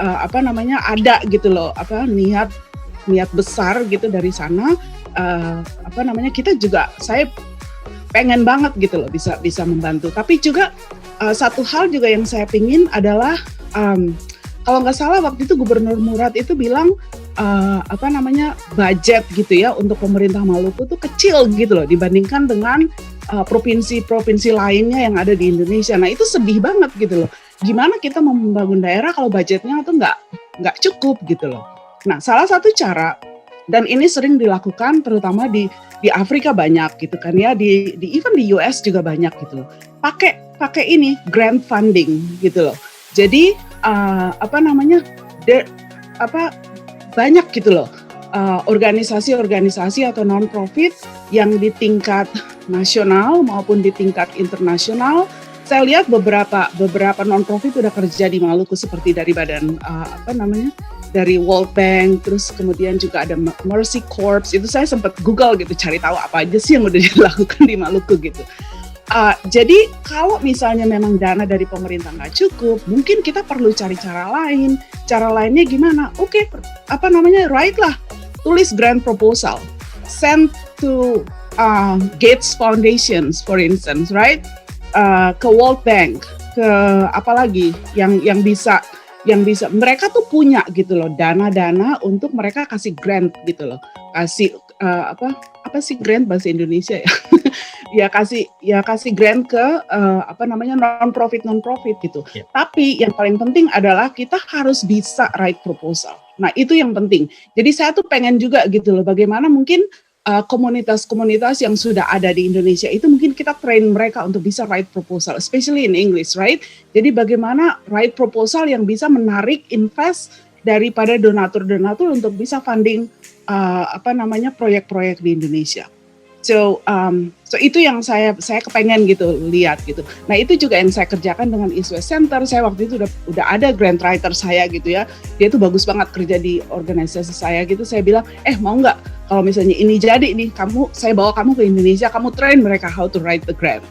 apa namanya ada gitu loh, apa niat besar gitu dari sana, apa namanya kita juga, saya pengen banget gitu loh bisa membantu. Tapi juga satu hal juga yang saya pingin adalah kalau nggak salah waktu itu Gubernur Murad itu bilang apa namanya budget gitu ya untuk pemerintah Maluku tuh kecil gitu loh dibandingkan dengan provinsi-provinsi lainnya yang ada di Indonesia. Nah itu sedih banget gitu loh. Gimana kita mau membangun daerah kalau budgetnya tuh nggak cukup gitu loh. Nah salah satu cara, dan ini sering dilakukan terutama di Afrika banyak gitu kan ya, even di US juga banyak gitu loh. Pakai ini grant funding gitu loh. Jadi apa namanya banyak gitu loh organisasi-organisasi atau non-profit yang di tingkat nasional maupun di tingkat internasional. Saya lihat beberapa non-profit udah kerja di Maluku seperti dari badan apa namanya, dari World Bank, terus kemudian juga ada Mercy Corps. Itu saya sempat Google gitu cari tahu apa aja sih yang udah dilakukan di Maluku gitu. Jadi kalau misalnya memang dana dari pemerintah nggak cukup, mungkin kita perlu cari cara lain. Cara lainnya gimana? Oke, apa namanya, write lah, tulis grant proposal, send to Gates Foundations, for instance, right? Ke World Bank, ke apa lagi yang bisa mereka tuh punya gitu loh dana untuk mereka kasih grant gitu loh, kasih apa sih grant bahasa Indonesia ya kasih grant ke apa namanya non profit gitu. Yeah. Tapi yang paling penting adalah kita harus bisa write proposal. Nah itu yang penting. Jadi saya tuh pengen juga gitu loh bagaimana mungkin komunitas-komunitas yang sudah ada di Indonesia itu mungkin kita train mereka untuk bisa write proposal, especially in English, right? Jadi bagaimana write proposal yang bisa menarik invest daripada donatur-donatur untuk bisa funding apa namanya proyek-proyek di Indonesia. So itu yang saya kepengen gitu lihat gitu. Nah itu juga yang saya kerjakan dengan East West Center. Saya waktu itu udah ada grant writer saya gitu ya. Dia tuh bagus banget kerja di organisasi saya gitu. Saya bilang, mau nggak kalau misalnya ini jadi nih, saya bawa kamu ke Indonesia, kamu train mereka how to write the grant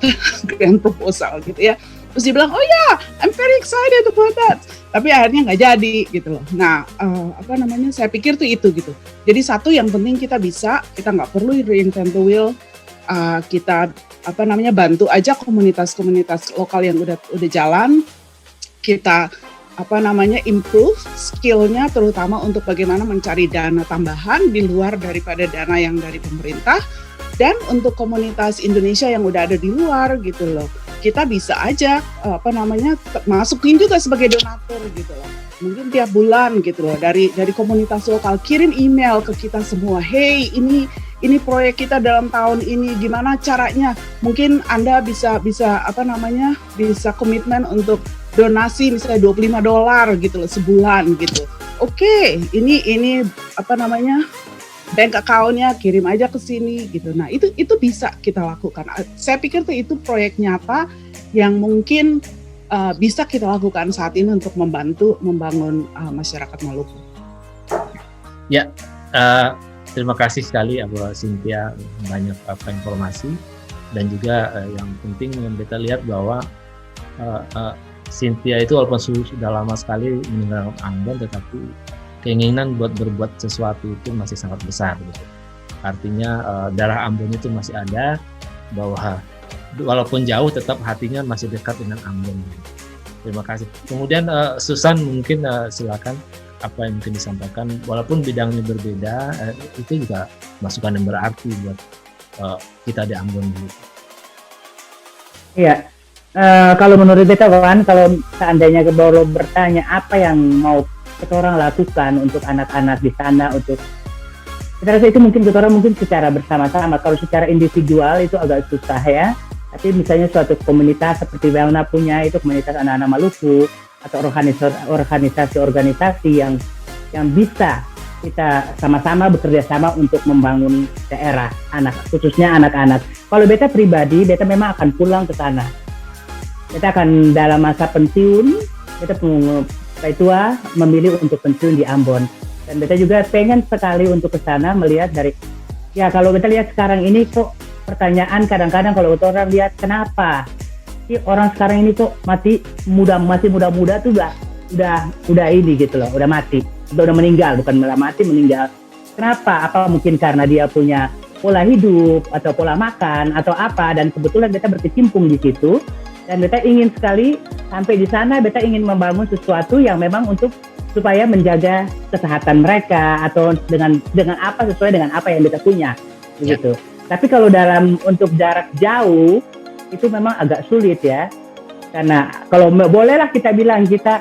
proposal gitu ya. Terus dia bilang, oh ya, I'm very excited about that. Tapi akhirnya nggak jadi gitu loh. Nah, apa namanya? Saya pikir tuh itu gitu. Jadi satu yang penting kita nggak perlu reinvent the wheel. Kita apa namanya bantu aja komunitas-komunitas lokal yang udah jalan. Kita apa namanya improve skillnya terutama untuk bagaimana mencari dana tambahan di luar daripada dana yang dari pemerintah. Dan untuk komunitas Indonesia yang udah ada di luar gitu loh, kita bisa aja apa namanya masukin juga sebagai donatur gitu loh. Mungkin tiap bulan gitu loh dari komunitas lokal kirim email ke kita semua, hey ini proyek kita dalam tahun ini gimana caranya? Mungkin Anda bisa apa namanya bisa komitmen untuk donasi misalnya $25 gitu loh sebulan gitu. Oke, ini apa namanya bank account-nya kirim aja ke sini gitu. Nah itu bisa kita lakukan. Saya pikir itu proyek nyata yang mungkin bisa kita lakukan saat ini untuk membantu membangun masyarakat Maluku. Ya, terima kasih sekali Bu Cynthia, banyak informasi, dan juga yang penting kita lihat bahwa Cynthia itu walaupun sudah lama sekali meninggalkan Ambon, tetapi keinginan buat berbuat sesuatu itu masih sangat besar gitu. Artinya darah Ambon itu masih ada, bahwa walaupun jauh tetap hatinya masih dekat dengan Ambon. Terima kasih. Kemudian Susan mungkin silakan apa yang mungkin disampaikan, walaupun bidangnya berbeda, itu juga masukan yang berarti buat kita di Ambon dulu. Iya, kalau menurut beta Wan, kalau seandainya baru bertanya apa yang mau kita orang lakukan untuk anak-anak di sana, untuk kita rasa itu mungkin kita orang mungkin secara bersama-sama. Kalau secara individual itu agak susah ya. Tapi misalnya suatu komunitas seperti Welna punya, itu komunitas anak-anak Maluku, atau organisasi-organisasi yang bisa kita sama-sama bekerja sama untuk membangun daerah khususnya anak-anak. Kalau beta pribadi, beta memang akan pulang ke sana. Beta akan dalam masa pensiun, beta tua memilih untuk pensiun di Ambon. Dan beta juga pengen sekali untuk ke sana melihat dari, ya kalau kita lihat sekarang ini kok pertanyaan kadang-kadang kalau orang lihat kenapa orang sekarang ini kok masih muda-muda tuh udah ini gitu loh, udah mati, udah meninggal, bukan malah mati, meninggal. Kenapa? Apa mungkin karena dia punya pola hidup atau pola makan atau apa? Dan kebetulan beta berkecimpung di situ, dan beta ingin sekali sampai di sana, beta ingin membangun sesuatu yang memang untuk supaya menjaga kesehatan mereka atau dengan apa sesuai dengan apa yang beta punya begitu. Tapi kalau untuk jarak jauh itu memang agak sulit ya, karena kalau bolehlah kita bilang kita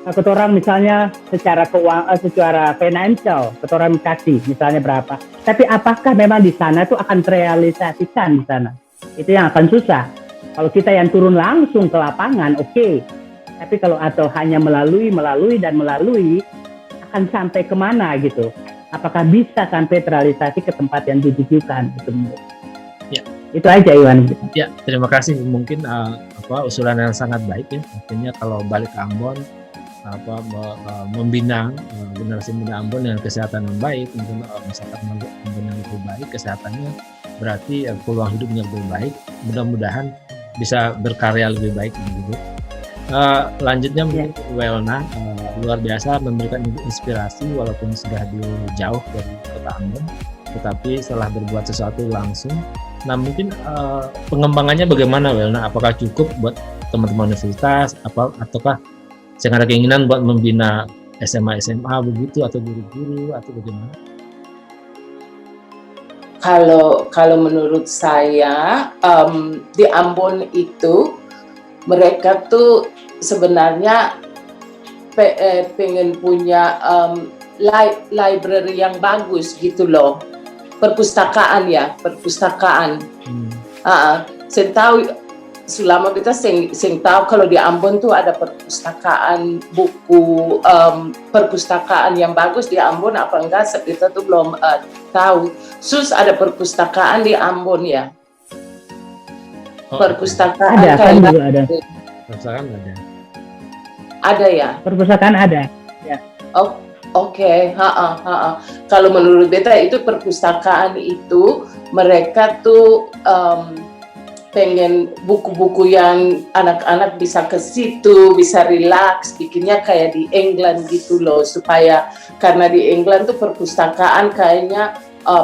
orang misalnya secara keuangan, secara financial orang kasih misalnya berapa, tapi apakah memang di sana itu akan terrealisasikan di sana, itu yang akan susah. Kalau kita yang turun langsung ke lapangan oke. Tapi kalau atau hanya melalui akan sampai kemana gitu, apakah bisa sampai terrealisasi ke tempat yang ditujukan gitu. Ya. Itu aja Iwan. Ya, terima kasih. Mungkin usulan yang sangat baik ya. Artinya kalau balik ke Ambon, membina generasi muda Ambon dengan kesehatan yang baik, mungkin masyarakat Ambon yang lebih baik kesehatannya, berarti peluang hidupnya lebih baik. Mudah-mudahan bisa berkarya lebih baik gitu. Lanjutnya mungkin Welna, luar biasa memberikan inspirasi walaupun sudah jauh dari kota Ambon, tetapi setelah berbuat sesuatu langsung. Nah mungkin pengembangannya bagaimana Welna? Apakah cukup buat teman-teman universitas, ataukah saya ada keinginan buat membina SMA begitu, atau guru-guru, atau bagaimana? Kalau menurut saya di Ambon itu mereka tuh sebenarnya pengen punya library yang bagus gitu loh, perpustakaan. Saya tahu selama kita tahu kalau di Ambon tuh ada perpustakaan buku, perpustakaan yang bagus di Ambon apa enggak, kita tuh belum tahu. Ada perpustakaan di Ambon ya. Perpustakaan ada kan juga ada. Perpustakaan ada. Ada ya? Perpustakaan ada. Ya. Oke. Kalau menurut beta itu perpustakaan itu mereka tuh pengen buku-buku yang anak-anak bisa ke situ, bisa relax, bikinnya kayak di England gitu loh, supaya karena di England tuh perpustakaan kayaknya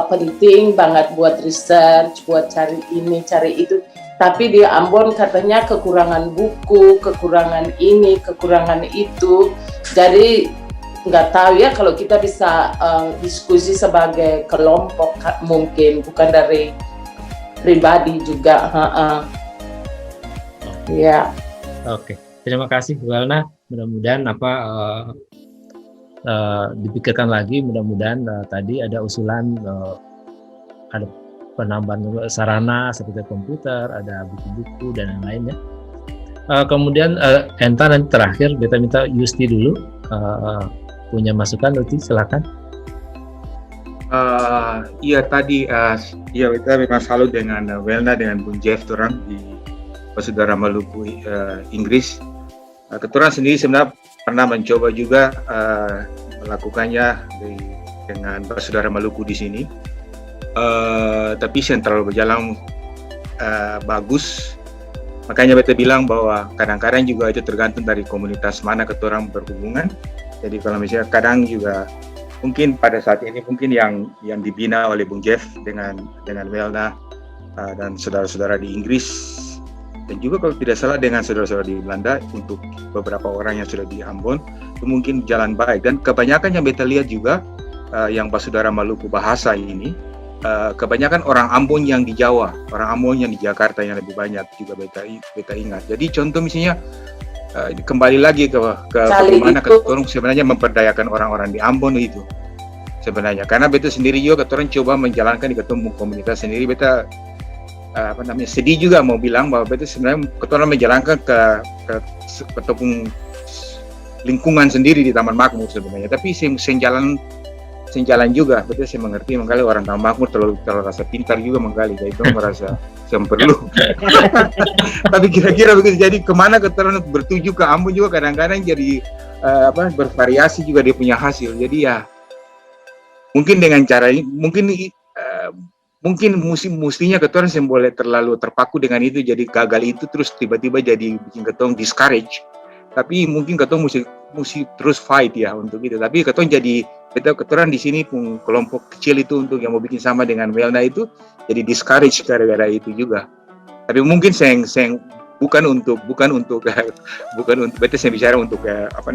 penting banget buat research, buat cari ini, cari itu. Tapi di Ambon katanya kekurangan buku, kekurangan ini, kekurangan itu. Jadi nggak tahu ya, kalau kita bisa diskusi sebagai kelompok mungkin, bukan dari pribadi juga. Ya. Oke, terima kasih Welna. Mudah-mudahan dipikirkan lagi. Mudah-mudahan tadi ada usulan, ada penambahan sarana seperti komputer, ada buku-buku dan yang lainnya. Kemudian Enta nanti terakhir, kita minta Yusti dulu punya masukan. Yusti silakan. Iya tadi, iya kita memang salut dengan Welna dengan Bung Jeff Turang di Saudara Maluku Inggris. Keturang sendiri sebenarnya pernah mencoba juga melakukannya dengan Saudara Maluku di sini, tapi yang terlalu berjalan bagus. Makanya beta bilang bahwa kadang-kadang juga itu tergantung dari komunitas mana keturang berhubungan. Jadi kalau misalnya kadang juga mungkin pada saat ini mungkin yang dibina oleh Bung Jeff dengan Welna dan saudara-saudara di Inggris, dan juga kalau tidak salah dengan saudara-saudara di Belanda untuk beberapa orang yang sudah di Ambon, itu mungkin jalan baik. Dan kebanyakan yang beta lihat juga yang Saudara Maluku bahasa ini, kebanyakan orang Ambon yang di Jawa, orang Ambon yang di Jakarta yang lebih banyak juga beta ingat. Jadi contoh misalnya kembali lagi ke bagaimana keturang sebenarnya memperdayakan orang-orang di Ambon itu sebenarnya, karena beta sendiri juga keturang coba menjalankan di ketemu komunitas sendiri. Beta sedih juga mau bilang bahwa beta sebenarnya keturang menjalankan ke ketemu lingkungan sendiri di Taman Makmur sebenarnya, tapi jalan juga. Betul, saya mengerti mengkali orang Taman Makmur terlalu rasa pintar juga mengkali, jadi itu merasa yang perlu. Tapi kira-kira begitu. Jadi kemana keturang bertuju ke Ambon juga kadang-kadang jadi bervariasi juga dia punya hasil. Jadi ya mungkin dengan cara ini mungkin mestinya keturang yang boleh terlalu terpaku dengan itu, jadi gagal itu terus tiba-tiba jadi bikin keturang discourage. Tapi mungkin keturang mesti terus fight ya untuk itu. Tapi keturang jadi keturang di sini pun kelompok kecil itu untuk yang mau bikin sama dengan Welna itu jadi discourage gara-gara itu juga. Tapi mungkin saya bukan untuk beta saya bicara untuk apa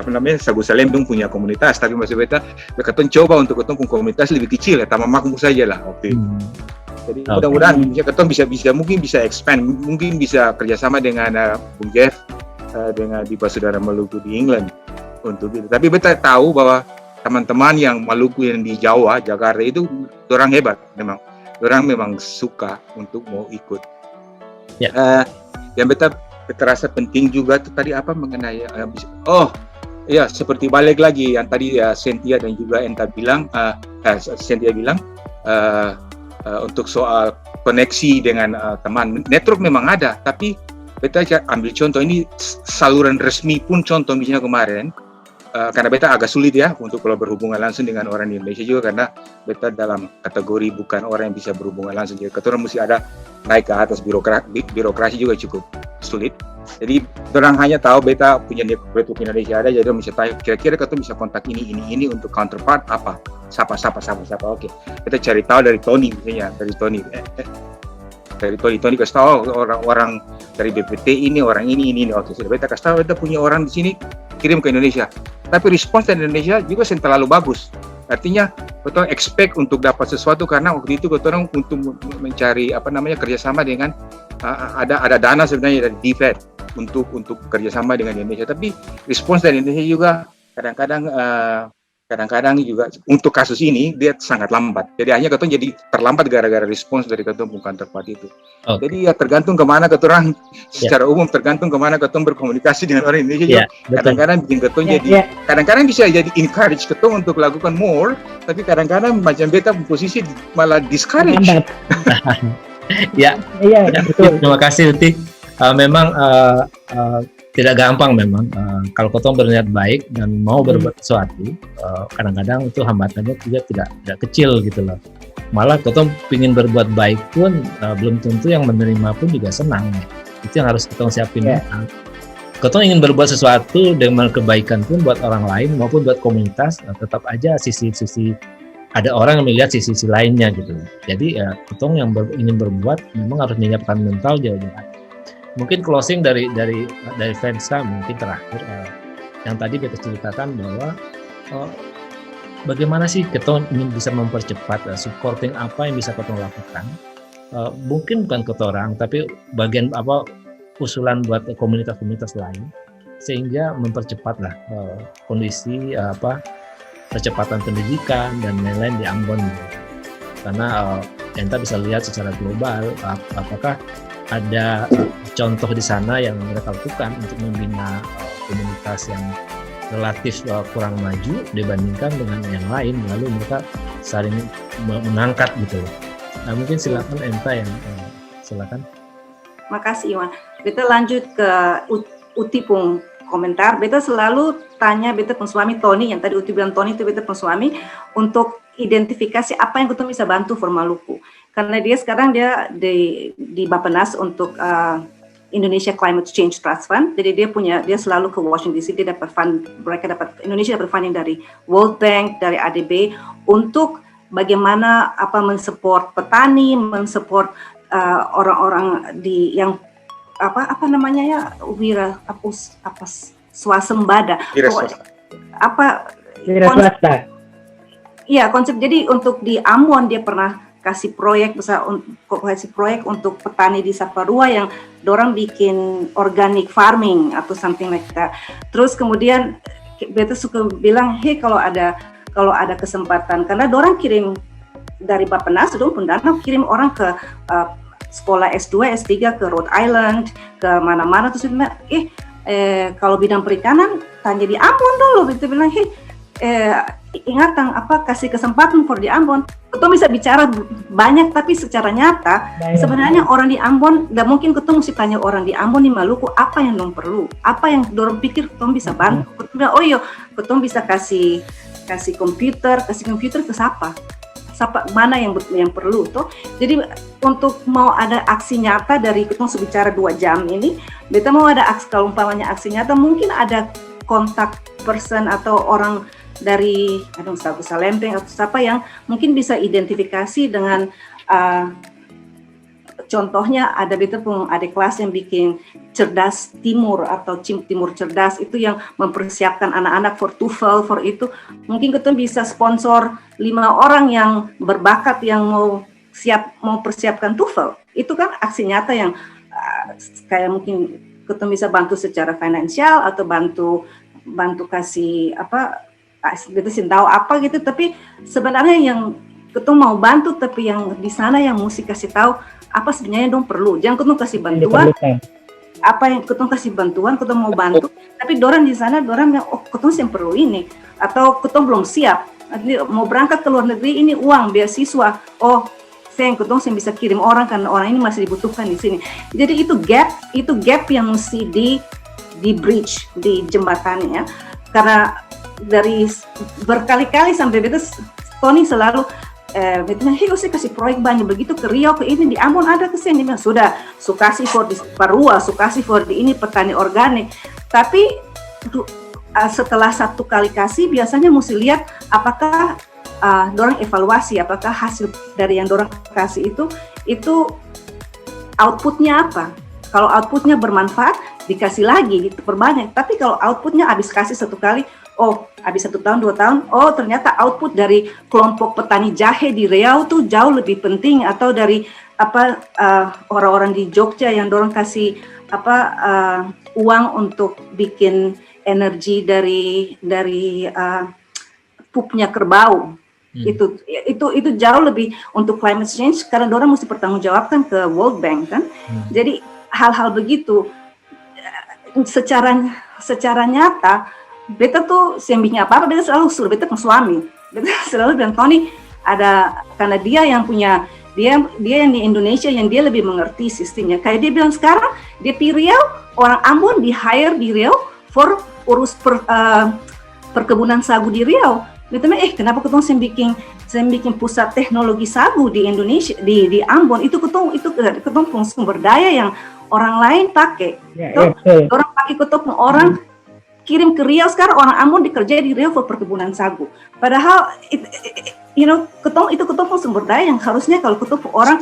namanya Sagu Salem dong punya komunitas, tapi maksud beta keturang coba untuk keturang komunitas lebih kecil ya, Taman Makmur saja lah waktu itu. Jadi mudah-mudahan keturang mungkin bisa expand, mungkin bisa kerjasama dengan Bung Jeff dengan di Saudara Maluku di England untuk itu. Tapi beta tahu bahwa teman-teman yang Maluku yang di Jawa, Jakarta itu orang hebat memang suka untuk mau ikut. Yang beta terasa penting juga itu tadi apa mengenai seperti balik lagi yang tadi Cynthia dan juga Enta bilang, Cynthia bilang untuk soal koneksi dengan teman. Network memang ada, tapi beta ambil contoh ini saluran resmi pun, contoh misalnya kemarin, karena beta agak sulit ya untuk kalau berhubungan langsung dengan orang di Indonesia juga, karena beta dalam kategori bukan orang yang bisa berhubungan langsung, jadi keturang mesti ada naik ke atas birokrasi juga cukup sulit. Jadi orang hanya tahu beta punya network Indonesia ada, jadi mesti tahu kira-kira keturang bisa kontak ini untuk counterpart apa, siapa. Oke, kita cari tahu dari Tony misalnya, dari Tony kasih tahu orang dari BPT ini, orang ini. Oke, sudah beta kasih tahu, beta punya orang di sini, kirim ke Indonesia. Tapi respons dari Indonesia juga terlalu bagus. Artinya betul expect untuk dapat sesuatu, karena waktu itu betul untuk mencari kerjasama dengan ada dana sebenarnya dari DFED untuk kerjasama dengan Indonesia. Tapi respons dari Indonesia juga kadang-kadang juga untuk kasus ini dia sangat lambat. Jadi hanya keturang jadi terlambat gara-gara respons dari keturang counterpart itu. Okay. Jadi ya tergantung kemana keturang secara umum, tergantung kemana keturang berkomunikasi dengan orang Indonesia juga. Kadang-kadang bikin keturang jadi kadang-kadang bisa jadi encourage keturang untuk lakukan more, tapi kadang-kadang macam beta posisi malah discourage. Betul. Terima kasih Uti. Memang tidak gampang memang kalau keturang berniat baik dan mau berbuat sesuatu, kadang-kadang itu hambatannya juga tidak kecil gitu loh. Malah keturang ingin berbuat baik pun belum tentu yang menerima pun juga senang. Itu yang harus keturang siapin. Keturang ingin berbuat sesuatu dengan kebaikan pun buat orang lain maupun buat komunitas, tetap aja sisi-sisi ada orang yang melihat sisi-sisi lainnya gitu. Jadi keturang yang ingin berbuat memang harus menyiapkan mental jauh-jauh. Mungkin closing dari Vensa mungkin terakhir yang tadi kita ceritakan bahwa bagaimana sih keturang ingin bisa mempercepat supporting apa yang bisa keturang lakukan, mungkin bukan keturang tapi bagian usulan buat komunitas-komunitas lain sehingga mempercepatlah kondisi percepatan pendidikan dan lain-lain di Ambon, karena Enta bisa lihat secara global apakah ada contoh di sana yang mereka lakukan untuk membina komunitas yang relatif kurang maju dibandingkan dengan yang lain, lalu mereka saling mengangkat gitu loh. Nah mungkin silakan Enta yang silakan. Makasih Iwan. Beta lanjut ke Uti pun komentar. Beta selalu tanya beta pun suami Tony, yang tadi Uti bilang Tony itu beta pun suami, untuk identifikasi apa yang kita bisa bantu for Maluku. Karena dia sekarang di Bappenas untuk Indonesia Climate Change Trust Fund. Jadi dia selalu ke Washington DC, dia dapat fund, Indonesia dapat funding dari World Bank, dari ADB untuk bagaimana mensupport petani, mensupport orang-orang yang swasembada. Iya, konsep. Jadi untuk di Ambon dia pernah kasih proyek untuk petani di Saparua yang dorang bikin organic farming atau something like that. Terus kemudian beta suka bilang, hey kalau ada kesempatan, karena dorang kirim dari Bappenas, dorang pun dana kirim orang ke sekolah S2, S3 ke Rhode Island, ke mana-mana. Terus dia bilang, kalau bidang perikanan tanya di Ambon dulu. Beta bilang, hey ingatan kasih kesempatan for di Ambon. Kita bisa bicara banyak, tapi secara nyata sebenarnya orang di Ambon, dan mungkin kita mesti tanya orang di Ambon, di Maluku, apa yang dong perlu, apa yang dorong pikir kita bisa bantu. Kita bilang, kita bisa kasih komputer ke siapa mana yang perlu tuh. Jadi untuk mau ada aksi nyata dari kita bicara 2 jam ini, beta mau ada kalau umpamanya aksi nyata, mungkin ada kontak person atau orang dari Sagusa Lempeng atau siapa yang mungkin bisa identifikasi dengan contohnya ada kelas yang bikin cerdas timur atau timur cerdas, itu yang mempersiapkan anak-anak for TOEFL, for itu mungkin kita bisa sponsor 5 orang yang berbakat yang mau persiapkan TOEFL. Itu kan aksi nyata yang kayak mungkin kita bisa bantu secara finansial atau bantu kasih kita sih tahu apa gitu, tapi sebenarnya yang kita mau bantu, tapi yang di sana yang mesti kasih tahu apa sebenarnya dong perlu. Jangan kita kasih bantuan, apa yang kita kasih bantuan, kita mau bantu, tapi dorang di sana dorang yang kita yang perlu ini, atau kita belum siap, mau berangkat ke luar negeri, ini uang beasiswa, sayang kita yang bisa kirim orang karena orang ini masih dibutuhkan di sini. Jadi itu gap yang mesti di bridge, di jembatannya, karena dari berkali-kali sampai Tony selalu saya kasih proyek banyak begitu ke Riau, ke ini di Ambon ada kesini, sudah sukasi for di Parua, sukasi for di ini petani organik, tapi setelah 1 kali kasih biasanya mesti lihat apakah dorang evaluasi, apakah hasil dari yang dorang kasih itu outputnya apa. Kalau outputnya bermanfaat dikasih lagi, perbanyak. Tapi kalau outputnya habis kasih 1 kali, habis 1 tahun, 2 tahun, ternyata output dari kelompok petani jahe di Riau tuh jauh lebih penting, atau dari orang-orang di Jogja yang dorang kasih uang untuk bikin energi dari pupnya kerbau. Itu jauh lebih untuk climate change, karena dorang mesti bertanggungjawabkan ke World Bank kan. Jadi hal-hal begitu secara nyata, beta tuh sembihnya apa beta selalu suruh beta ke suami, beta selalu bilang Tony karena dia yang punya dia yang di Indonesia yang dia lebih mengerti sistemnya. Kayak dia bilang sekarang dia di Riau, orang Ambon di hire di Riau for urus perkebunan sagu di Riau. Beta kenapa ketong saya bikin pusat teknologi sagu di Indonesia di Ambon, itu ketong sumber daya yang orang lain pakai. Orang pakai ketong orang kirim ke Riau, sekarang orang Ambon dikerja di Riau for perkebunan sagu. Padahal ketong sumber daya yang harusnya kalau ketong orang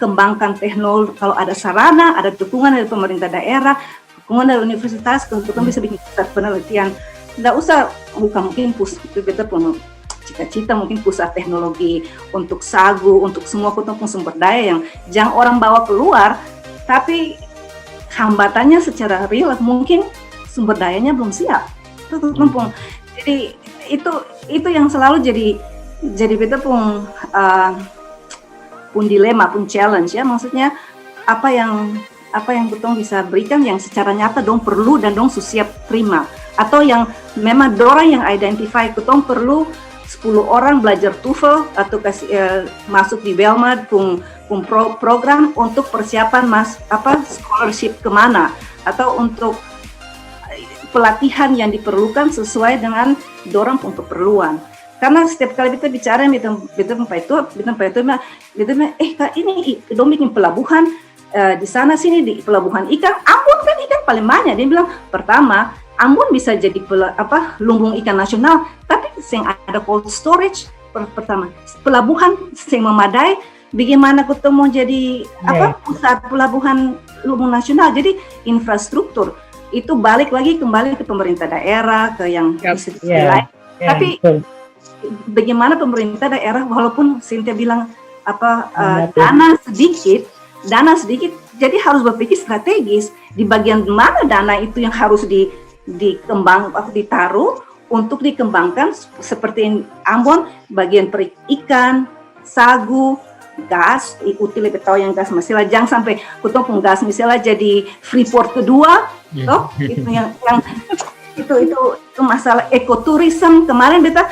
kembangkan teknologi, kalau ada sarana, ada dukungan dari pemerintah daerah, dukungan dari universitas, ketong bisa bikin pusat penelitian. Nggak usah mungkin kita punya cita-cita mungkin pusat teknologi untuk sagu, untuk semua ketong sumber daya yang jangan orang bawa keluar, tapi hambatannya secara real mungkin sumber dayanya belum siap. Jadi itu yang selalu jadi beta pun dilema, pun challenge ya. Maksudnya apa yang ketong bisa berikan yang secara nyata dong perlu dan dong siap terima. atau yang memang dorang yang identify ketong perlu 10 orang belajar TOEFL atau masuk di Belmad program untuk persiapan scholarship kemana, atau untuk pelatihan yang diperlukan sesuai dengan dorang keperluan. Karena setiap kali kita bicara Kak, ini dong bikin pelabuhan di sana sini di pelabuhan ikan, Ambon kan ikan paling banyak. Dia bilang pertama Ambon bisa jadi lumbung ikan nasional, tapi yang ada cold storage pertama, pelabuhan yang memadai. Bagaimana kita mau jadi pusat pelabuhan lumbung nasional? Jadi infrastruktur itu balik lagi kembali ke pemerintah daerah, ke yang lain. Tapi bagaimana pemerintah daerah, walaupun Cynthia bilang dana sedikit, jadi harus berpikir strategis di bagian mana dana itu yang harus ditaruh untuk dikembangkan, seperti Ambon bagian perikan, sagu, gas, ikuti lebih tahu yang gas misalnya, jangan sampai kutong gas misalnya jadi Freeport kedua, toh itu yang itu masalah ekoturism. Kemarin beta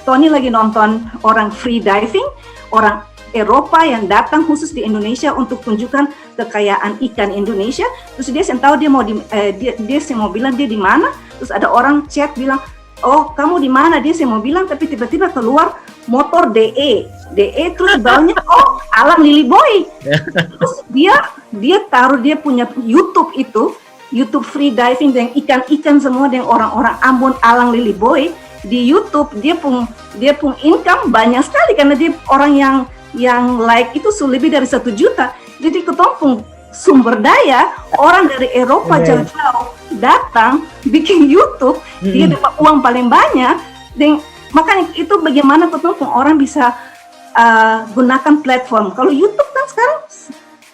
Tony lagi nonton orang free diving, orang Eropa yang datang khusus di Indonesia untuk tunjukkan kekayaan ikan Indonesia. Terus dia tahu dia mau bilang dia di mana. Terus ada orang chat bilang, oh kamu di mana? Dia mau bilang, tapi tiba-tiba keluar motor DE terus bawahnya Alang Liliboy. Terus dia taruh dia punya YouTube free diving dengan ikan-ikan semua dengan orang-orang Ambon Alang Liliboy di YouTube. Dia pun income banyak sekali karena dia orang yang like itu lebih dari 1 juta. Jadi ketemu sumber daya orang dari Eropa jauh-jauh datang bikin YouTube, dia dapat uang paling banyak. Dan makanya itu bagaimana ketemu orang bisa gunakan platform. Kalau YouTube kan sekarang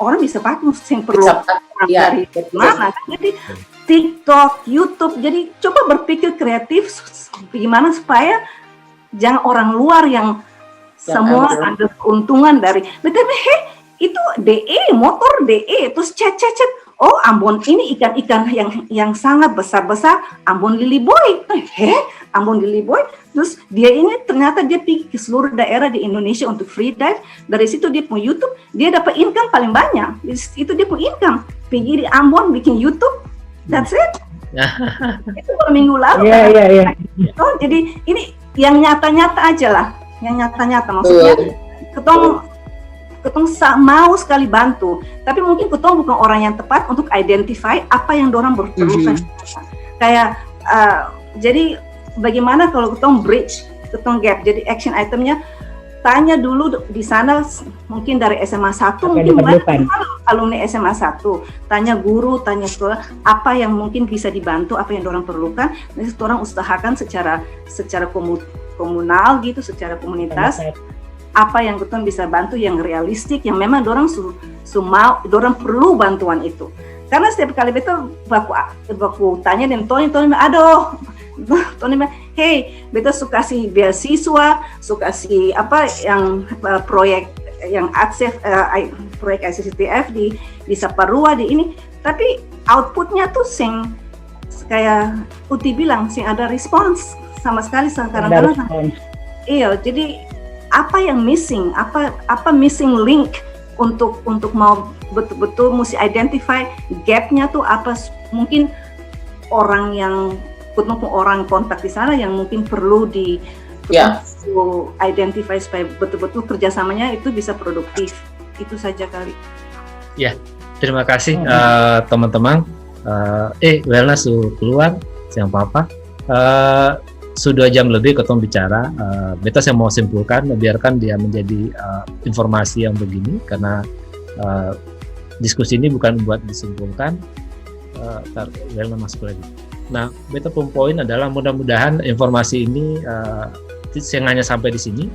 orang bisa pakai yang perlu dari mana kan. Jadi TikTok, YouTube. Jadi coba berpikir kreatif bagaimana supaya jangan orang luar yang semua ada keuntungan dari. Betul, itu motor DE, terus chat. Oh Ambon ini ikan-ikan yang sangat besar-besar, Ambon Liliboy. Ambon Liliboy. Terus dia ini ternyata dia pergi ke seluruh daerah di Indonesia untuk free dive. Dari situ dia punya YouTube, dia dapat income paling banyak. Itu dia punya income. Pergi di Ambon bikin YouTube, that's it. Itu baru minggu lalu. Iya. Oh, jadi ini yang nyata-nyata aja lah. Yang nyata-nyata maksudnya ketong mau sekali bantu, tapi mungkin ketong bukan orang yang tepat untuk identify apa yang dorang perlukan. Kayak jadi bagaimana kalau ketong bridge, ketong gap, jadi action itemnya tanya dulu di sana, mungkin dari SMA 1 mungkin alumni SMA 1, tanya guru, tanya sekolah apa yang mungkin bisa dibantu, apa yang dorang perlukan. Nanti orang usahakan secara komunal gitu, secara komunitas, apa yang kita bisa bantu yang realistik, yang memang dorang dorang perlu bantuan itu. Karena setiap kali beta baku tanya dan Tony aduh, Tony bilang, hey, beta suka si beasiswa, suka si yang proyek yang proyek ICCTF di Saparua di ini, tapi outputnya tuh kayak Uti bilang, ada respons sama sekali kadang-kadang. Iya, jadi apa yang missing, apa missing link untuk mau betul-betul mesti identify gapnya tuh apa. Mungkin orang yang orang kontak di sana yang mungkin perlu identify supaya betul-betul kerjasamanya itu bisa produktif. Itu saja kali. Ya, terima kasih teman-teman. Wellness keluar siang papa. Sudah 2 jam lebih ketemu bicara. Beta saya mau simpulkan, biarkan dia menjadi informasi yang begini, karena diskusi ini bukan buat disimpulkan. Wellness masuk lagi. Nah, beta poin adalah mudah-mudahan informasi ini hanya sampai di sini,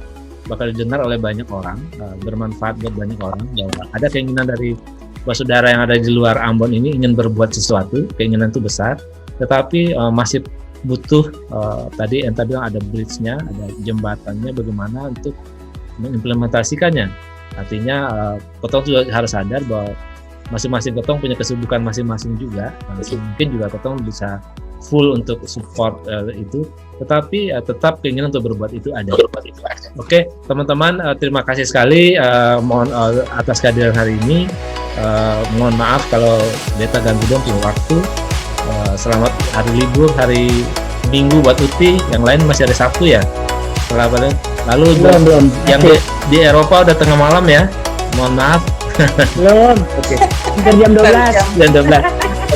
bakal didengar oleh banyak orang, bermanfaat buat banyak orang. Bahwa ada keinginan dari saudara yang ada di luar Ambon ini ingin berbuat sesuatu, keinginan itu besar, tetapi masih butuh tadi Enta bilang ada bridge-nya, ada jembatannya bagaimana untuk mengimplementasikannya. Artinya Kotong juga harus sadar bahwa masing-masing Kotong punya kesibukan masing-masing juga. Mungkin juga Kotong bisa full untuk support itu, tetapi tetap keinginan untuk berbuat itu ada. Oke, teman-teman, terima kasih sekali mohon atas kehadiran hari ini. Mohon maaf kalau Beta ganggu dong punya waktu. Selamat hari libur, hari Minggu buat Uti. Yang lain masih ada Sabtu ya. Lalu Belum. yang di Eropa udah tengah malam ya. Mohon maaf. Belum. Oke. Hampir jam 12. Jam 12.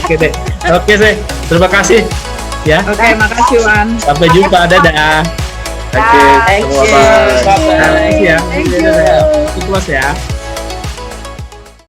Oke deh. Oke deh. Terima kasih. Ya. Oke, makasih Wan. Sampai jumpa. Dadah. Thank you. Thank you. Bye-bye. Terima kasih ya. Thank you. Dadah. Itu ya.